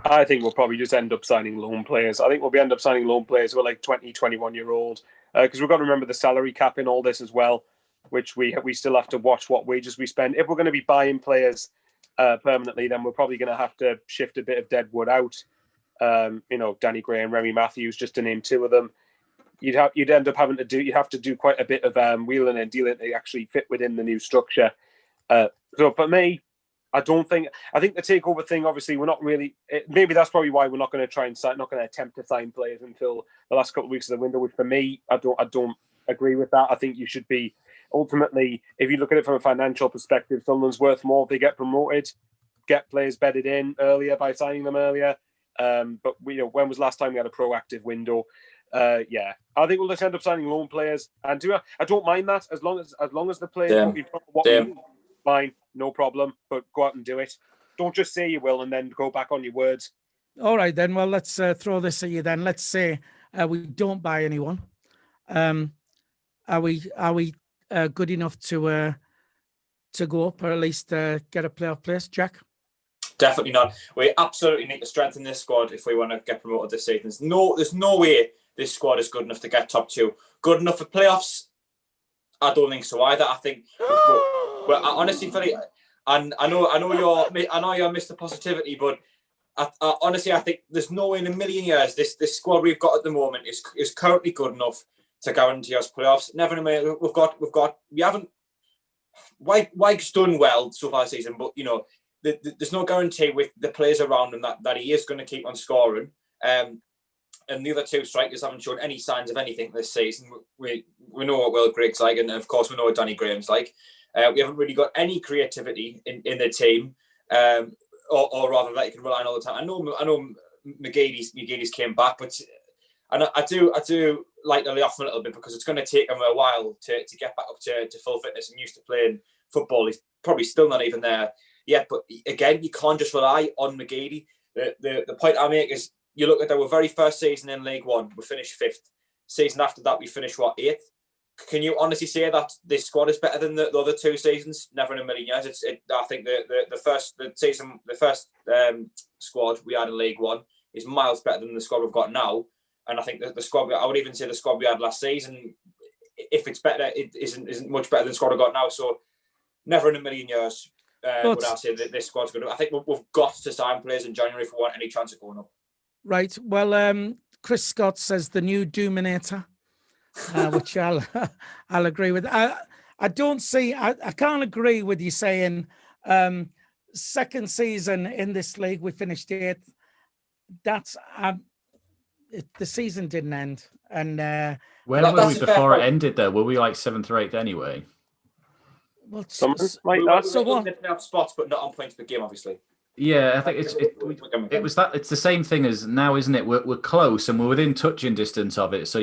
I think we'll probably just end up signing loan players. I think we'll end up signing loan players who are like 20, 21-year-old. Because we've got to remember the salary cap in all this as well, which we still have to watch what wages we spend. If we're going to be buying players permanently, then we're probably going to have to shift a bit of deadwood out. You know, Danny Gray and Remy Matthews, just to name 2 of them. You'd end up having to do quite a bit of wheeling and dealing to actually fit within the new structure. So for me, I think the takeover thing, obviously, we're not really. Maybe that's probably why we're not going to try and not going to attempt to sign players until the last couple of weeks of the window. Which for me, I don't agree with that. I think you should be ultimately, if you look at it from a financial perspective, Sunderland's worth more if they get promoted, get players bedded in earlier by signing them earlier. But when was the last time we had a proactive window? Yeah, I think we'll just end up signing loan players, and I don't mind that as long as the players what we need. Fine, no problem, but go out and do it. Don't just say you will and then go back on your words. All right, then. Well, let's throw this at you then. Let's say we don't buy anyone. Are we good enough to go up, or at least get a playoff place, Jack? Definitely not. We absolutely need to strengthen this squad if we want to get promoted this season. There's no way this squad is good enough to get top 2. Good enough for playoffs? I don't think so either. I think. Well, honestly, Philly, and I know you're Mr. Positivity, but honestly, I think there's no way in a million years this squad we've got at the moment is currently good enough to guarantee us playoffs. Never in a million. We haven't. Wyke's done well so far this season, but there's no guarantee with the players around him that he is going to keep on scoring. And the other two strikers haven't shown any signs of anything this season. We know what Will Grigg's like, and of course we know what Danny Graham's like. We haven't really got any creativity in the team, or rather that you can rely on all the time. I know McGeady's came back, but I do like to lay off him a little bit because it's going to take him a while to get back up to full fitness and used to playing football. He's probably still not even there yet. But again, you can't just rely on McGeady. The point I make is you look at our very first season in League One, we finished 5th. Season after that, we finished 8th. Can you honestly say that this squad is better than the other 2 seasons? Never in a million years. I think the first squad we had in League One is miles better than the squad we've got now. And I think that the squad, I would even say the squad we had last season, if it's better, it isn't much better than the squad we've got now. So never in a million years would I say that this squad's going to. I think we've got to sign players in January if we want any chance of going up. Right. Well, Chris Scott says the new Doominator, which I'll agree with. I don't see. I can't agree with you saying second season in this league we finished 8th. That's the season didn't end, and where were we before it ended? Though were we like 7th or 8th anyway? Well, something like that. So what? We have spots, but not on points per game, obviously. Yeah, I think it was that. It's the same thing as now, isn't it? We're close and we're within touching distance of it. So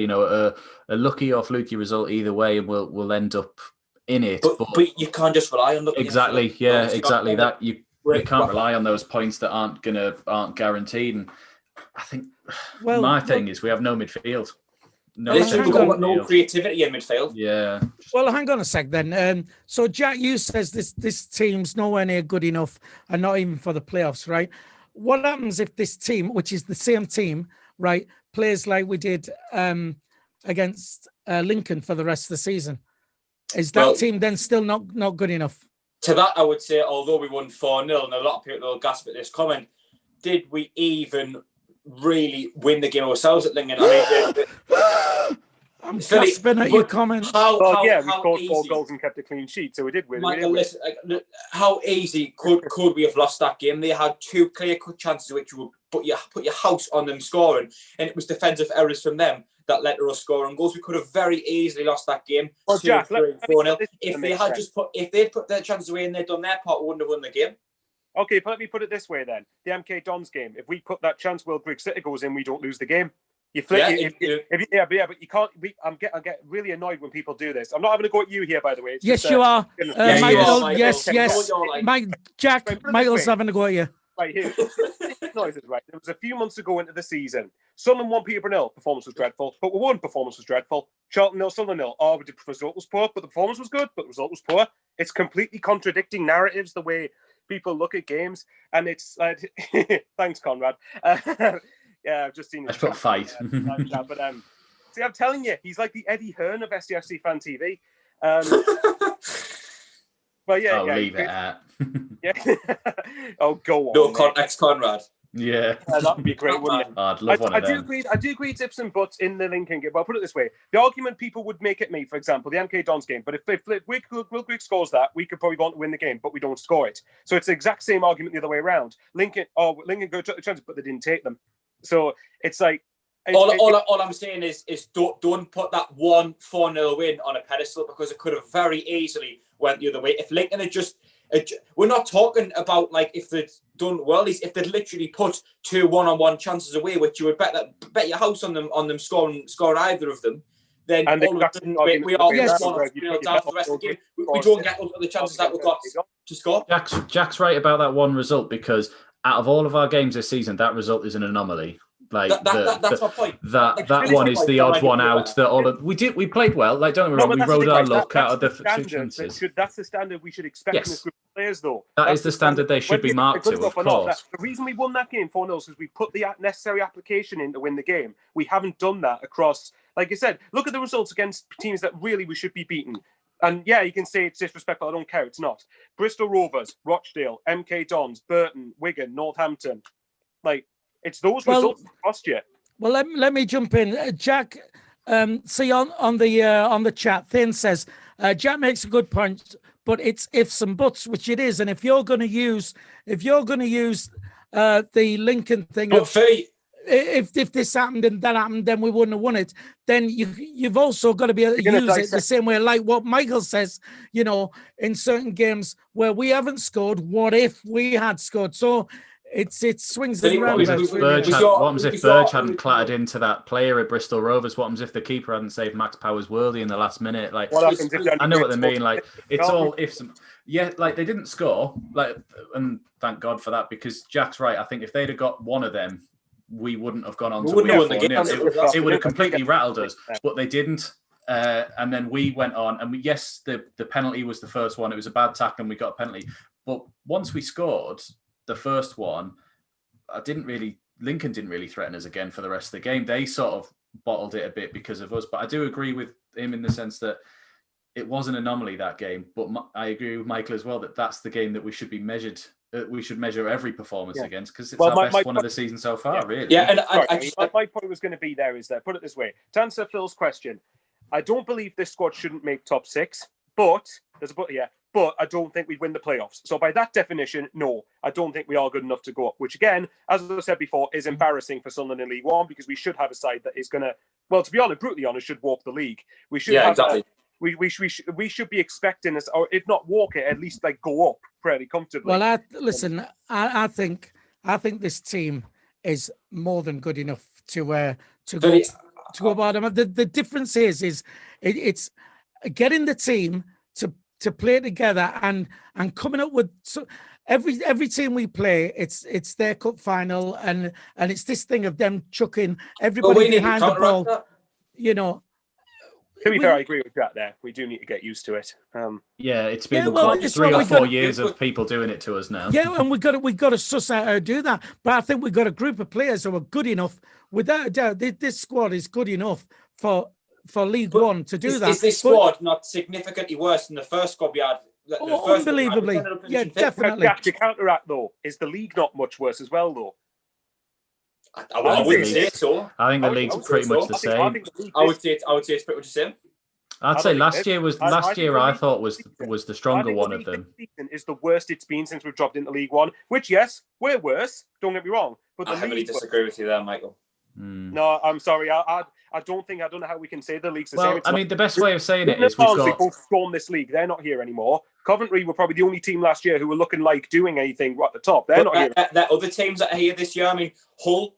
a lucky or fluky result either way, and we'll end up in it. But you can't just rely on lucky. Exactly. Yeah, exactly. That you can't rely on those points that aren't guaranteed. And I think my thing is we have no midfield. No creativity in midfield. Yeah. Well, hang on a sec then. So Jack, you says this team's nowhere near good enough, and not even for the playoffs, right? What happens if this team, which is the same team, right, plays like we did against Lincoln for the rest of the season? Is that team then still not good enough? To that, I would say, although we won 4-0, and a lot of people will gasp at this comment, did we even really win the game ourselves at Lincoln? I mean, I'm gasping at your comment. We scored 4 goals and kept a clean sheet, so we did win. Michael, listen, how easy could we have lost that game? They had 2 clear-cut chances which you would put your house on them scoring, and it was defensive errors from them that led to us scoring goals. We could have very easily lost that game. Well, Jack, 4-0. If they'd put their chances away and they'd done their part, we wouldn't have won the game. Okay, but let me put it this way then. The MK Dons game, if we put that chance Will Grigg City goes in, we don't lose the game. You flip, but you can't. I get really annoyed when people do this. I'm not having to go at you here, by the way. It's yes, just, you are. Michael, yes. Michael's having to go at you. Right here. Noises, right. There was a few months ago into the season. Sunderland won Peterborough 0. Performance was dreadful, but we won. Performance was dreadful. Charlton 0, Sunderland 0. Oh, the result was poor, but the performance was good, but the result was poor. It's completely contradicting narratives the way people look at games, and it's thanks, Conrad. Yeah, I've just seen his fight. But see, I'm telling you, he's like the Eddie Hearn of SAFC Fan TV. But yeah, leave it at. Yeah. Oh, go on. No, ex-Conrad. Yeah, that would be great, wouldn't it? I'd love one of them. I do agree it's ifs and buts in the Lincoln game. Well, I'll put it this way. The argument people would make at me, for example, the MK Dons game, but if Will Grigg scores that, we could probably go on to win the game, but we don't score it. So it's the exact same argument the other way around. Lincoln go to the chances, but they didn't take them. So it's like... All I'm saying is don't put that 4-0 win on a pedestal, because it could have very easily went the other way. If Lincoln had just... We're not talking about like if they'd done well. If they'd literally put 2 one-on-one chances away, which you would bet your house on them scoring either of them, then all of a sudden we are down for the rest of the game. We don't get the chances that we've got to score. Jack's right about that one result, because out of all of our games this season, that result is an anomaly. Like that's my point. That one is the odd one out. We played well. Like, don't get me wrong, we rode our luck out of the chances. That's the standard we should expect from this group of players, though. That is the standard they should be marked to, of course. The reason we won that game 4-0 is because we put the necessary application in to win the game. We haven't done that across. Like I said, look at the results against teams that really we should be beaten. And yeah, you can say it's disrespectful. I don't care. It's not. Bristol Rovers, Rochdale, MK Dons, Burton, Wigan, Northampton. Like, it's those results that cost you. Well, let me jump in. Jack, see on the chat, Thin says, Jack makes a good point, but it's ifs and buts, which it is. And if you're going to use the Lincoln thing, But if this happened and that happened, then we wouldn't have won it. Then you've also got to be able to use it the same way, like what Michael says. You know, in certain games where we haven't scored, what if we had scored? So it swings and roundabouts. What happens if Burge hadn't clattered into that player at Bristol Rovers? What happens if the keeper hadn't saved Max Powers Worley in the last minute? Like, what happens if I know what they mean. Like, it's all ifs. Yeah, like they didn't score. Like, and thank God for that, because Jack's right. I think if they'd have got one of them, we wouldn't have gone on to win 4-0. It would have completely rattled us, but they didn't. And then we went on, and yes, the penalty was the first one. It was a bad tackle, and we got a penalty. But once we scored the first one, Lincoln didn't really threaten us again for the rest of the game. They sort of bottled it a bit because of us. But I do agree with him in the sense that it was an anomaly, that game. But I agree with Michael as well that that's the game that we should be measured. We should measure every performance against, because it's our best one of the season so far, really. Yeah, and my point was going to be there is that, put it this way, to answer Phil's question, I don't believe this squad shouldn't make top 6, but there's a but here. But I don't think we'd win the playoffs. So by that definition, no, I don't think we are good enough to go up, which again, as I said before, is embarrassing for Sunderland in League One, because we should have a side that is going to, well, to be honest, brutally honest, should walk the league. We should have exactly. We should be expecting us, or if not walk it, at least like go up fairly comfortably. Well, I think this team is more than good enough to go bottom. The difference is it's getting the team to play together and coming up with every team we play. It's their cup final, and it's this thing of them chucking everybody behind the ball. You know. To be fair, I agree with that there. We do need to get used to it. Yeah, it's been 3 or 4 years of people doing it to us now. Yeah, and we've got to suss out how to do that. But I think we've got a group of players who are good enough. Without a doubt, this squad is good enough for League One to do that. Is this squad not significantly worse than the first squad we had? Unbelievably. Yeah, definitely. To counteract, though, is the league not much worse as well, though? I wouldn't say so. I think the league's pretty much the same. I would say it's pretty much the same. I'd say last year I thought was the stronger one of them. This season is the worst it's been since we've dropped into League One. Which, yes, we're worse. Don't get me wrong. But I heavily disagree with you there, Michael. No, I'm sorry. I don't know how we can say the league's the same. I mean, the best way of saying it is we've both stormed this league. They're not here anymore. Coventry were probably the only team last year who were looking like doing anything at the top. They're not here. There are other teams that are here this year. I mean, Hull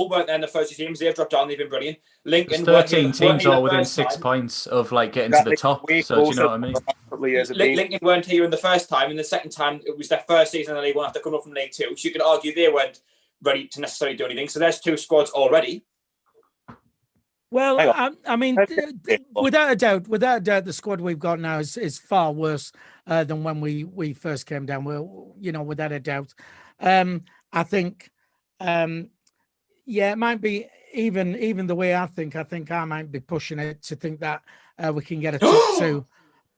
weren't there in the first 2 teams. They've dropped down. They've been brilliant. Lincoln, 13 teams all within 6 points of like getting to the top. So do you know what I mean? Lincoln weren't here in the first time. In the second time, it was their first season in League One after coming up from League Two. So you could argue they weren't ready to necessarily do anything. So there's 2 squads already. Well, I mean, without a doubt, the squad we've got now is far worse than when we first came down. Well, you know, without a doubt. I think, it might be even the way I think I might be pushing it to think that we can get a top 2.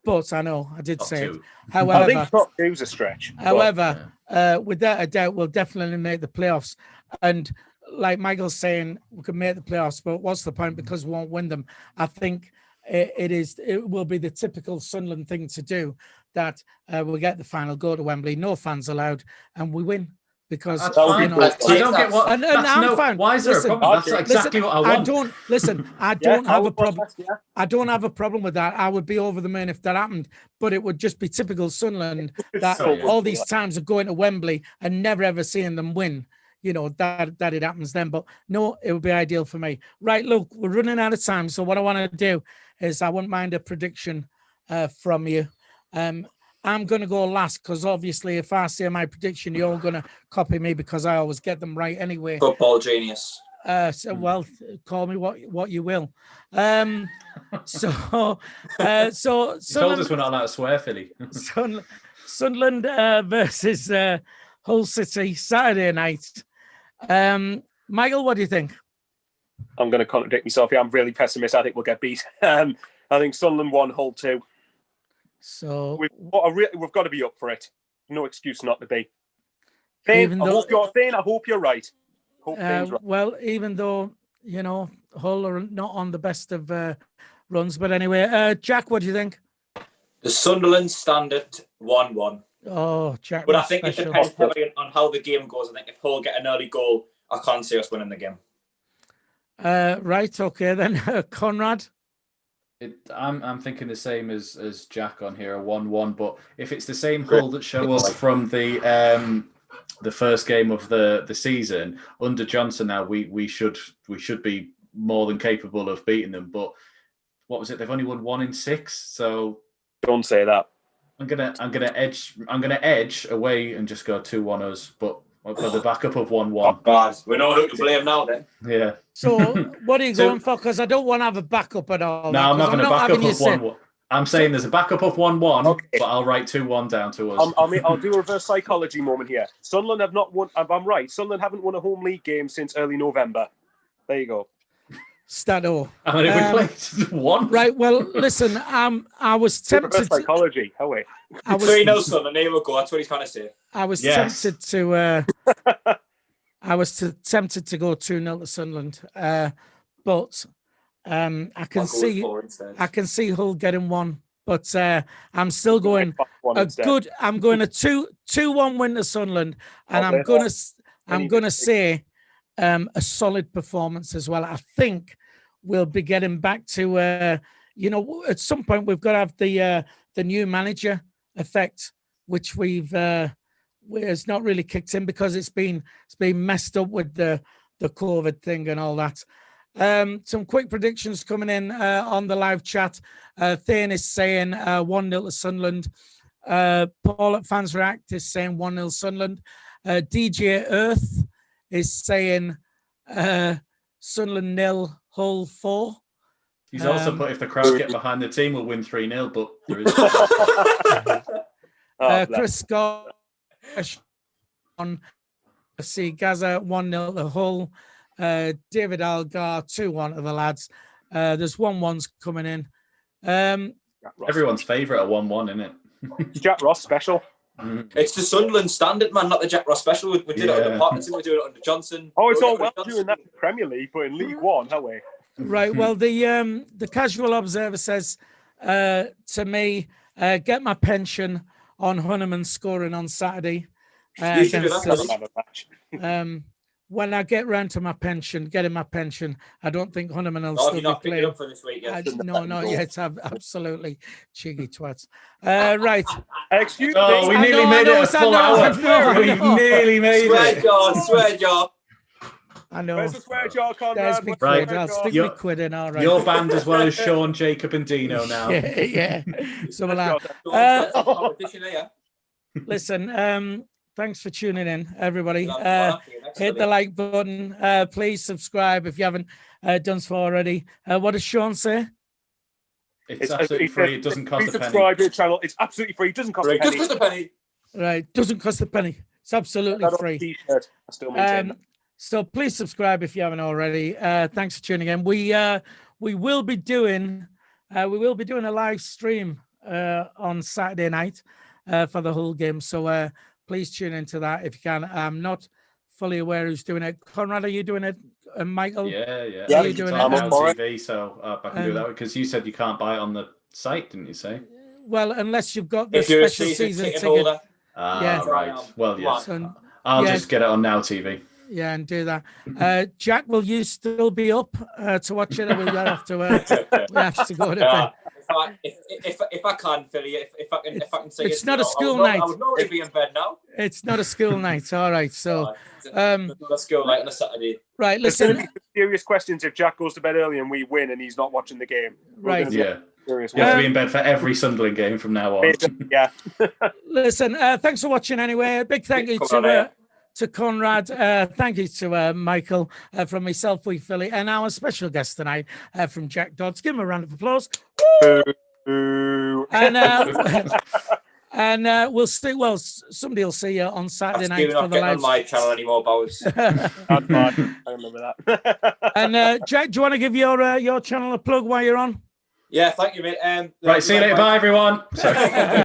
But I know I did say it. However, I think top 2's a stretch. However, without a doubt, we'll definitely make the playoffs. And like Michael's saying, we can make the playoffs, but what's the point because we won't win them? I think it will be the typical Sunderland thing to do, that we'll get the final, go to Wembley, no fans allowed, and we win. Because I don't get what. And I'm fine. Why is there a problem? That's exactly what I want. I don't have a problem. I don't have a problem with that. I would be over the moon if that happened, but it would just be typical Sunderland that all these times of going to Wembley and never ever seeing them win. You know, that it happens then. But no, it would be ideal for me. Right, look, we're running out of time. So what I want to do is I wouldn't mind a prediction from you. I'm going to go last because obviously if I say my prediction, you're going to copy me because I always get them right anyway. Football genius. Well, call me what you will. So you told us we're not allowed to swear, Philly. Sunderland versus Hull City Saturday night. Michael, what do you think? I'm going to contradict myself here. I'm really pessimist. I think we'll get beat. I think Sunderland 1, Hull 2. So we've got to be up for it. No excuse not to be. Fane, I hope you're right. Well, even though, you know, Hull are not on the best of runs. But anyway, Jack, what do you think? The Sunderland standard 1-1. Oh, Jack. But I think special. it depends heavily on how the game goes. I think if Hull get an early goal, I can't see us winning the game. Right, okay then. Conrad? I'm thinking the same as Jack on here, a 1-1. But if it's the same Hull that show us from the first game of the season under Johnson, now we should be more than capable of beating them. But what was it? They've only won 1 in 6. So don't say that. I'm gonna edge away and just go 2-1 us. But I've got the backup of 1-1. Bad. We know who to blame now then. Yeah. So what are you going for? Because I don't want to have a backup at all. No, I'm having a backup of 1-1. I'm saying there's a backup of 1-1, Okay. but I'll write 2-1 down to us. I'll do a reverse psychology moment here. Sunderland have not won. If I'm right, Sunderland haven't won a home league game since early November. There you go. Stato. How many have we played? 1. Right. Well, listen. I was tempted. Reverse psychology. Oh wait. I was 3-0 Sunderland. There we go. That's what he's trying to say. I was Yes. tempted to. Tempted to go 2-0 to Sunderland, but I can see Hull getting 1. But I'm still going I'm going a 2-1 win to Sunderland, and I'm gonna say a solid performance as well. I think we'll be getting back to at some point we've got to have the new manager effect, which it's not really kicked in because it's been messed up with the COVID thing and all that. Some quick predictions coming in on the live chat. Thane is saying 1-0 to Sunderland. Paul at Fans React is saying 1-0 Sunderland. DJ Earth is saying Sunderland 0, Hull 4. He's also put if the crowd get behind the team, we'll win 3-0, but there is. Chris Scott on FC Gaza 1-0 to Hull. David Algar 2-1 to the lads. There's 1-1s coming in. Everyone's favourite at 1-1, isn't it? Jack Ross special. It's the Sunderland standard, man, not the Jack Ross special. We did it under Parkinson, we're doing it under Johnson. Oh, it's all well doing that in the Premier League, but in League One, have we? Right. Well, the casual observer says to me, get my pension on Hunneman scoring on Saturday. You should do that. When I get round to getting my pension, I don't think Hunneman will Have you still not be picked it playing. up for this week yet? No, not yet. Absolutely cheeky twats. Right. Excuse Oh, me. we nearly made it a full hour. We nearly made it. Swear jar. I know. Where's the swear jar, Conrad? There's me Right. quid. I'll stick me quid in. All right. You're banned as well as Sean, Jacob, and Dino now. Yeah. So Competition here. listen, thanks for tuning in, everybody. Hit the like button. Please subscribe if you haven't done so already. What does Sean say? It's absolutely free. It doesn't cost a penny. Subscribe to the channel. It's absolutely free. It doesn't cost a penny. Just cost a penny. Right. Doesn't cost a penny. It's absolutely free. T-shirt. I still maintain that. So please subscribe if you haven't already. Thanks for tuning in. We will be doing a live stream on Saturday night for the Hull game. So please tune into that if you can. I'm not fully aware who's doing it. Conrad, are you doing it? Michael? Yeah. Are you doing it? I'm on TV, so I can do that because you said you can't buy it on the site, didn't you say? Well, unless you've got the special season ticket. Yeah. Right. Well, yes. So, I'll just get it on Now TV. Yeah, and do that. Jack, will you still be up to watch it? Or will we have to go to bed? If I can, Philly, if I can say it's not a school night. I would normally be in bed now. It's not a school night. All right. So, it's not a school night on a Saturday. Right. Listen. Serious questions if Jack goes to bed early and we win and he's not watching the game. Right. Yeah. You have to be in bed for every Sunderland game from now on. Yeah. Listen. Thanks for watching. Anyway, a big thank you to Conrad. Thank you to Michael from myself, We Philly, and our special guest tonight from Jack Dodds. Give him a round of applause. And we'll see. Well, somebody will see you on Saturday night for the live. On my channel anymore, boys. I remember that. And Jack, do you want to give your channel a plug while you're on? Yeah, thank you, mate. Right, see you later. Bye, everyone. Sorry.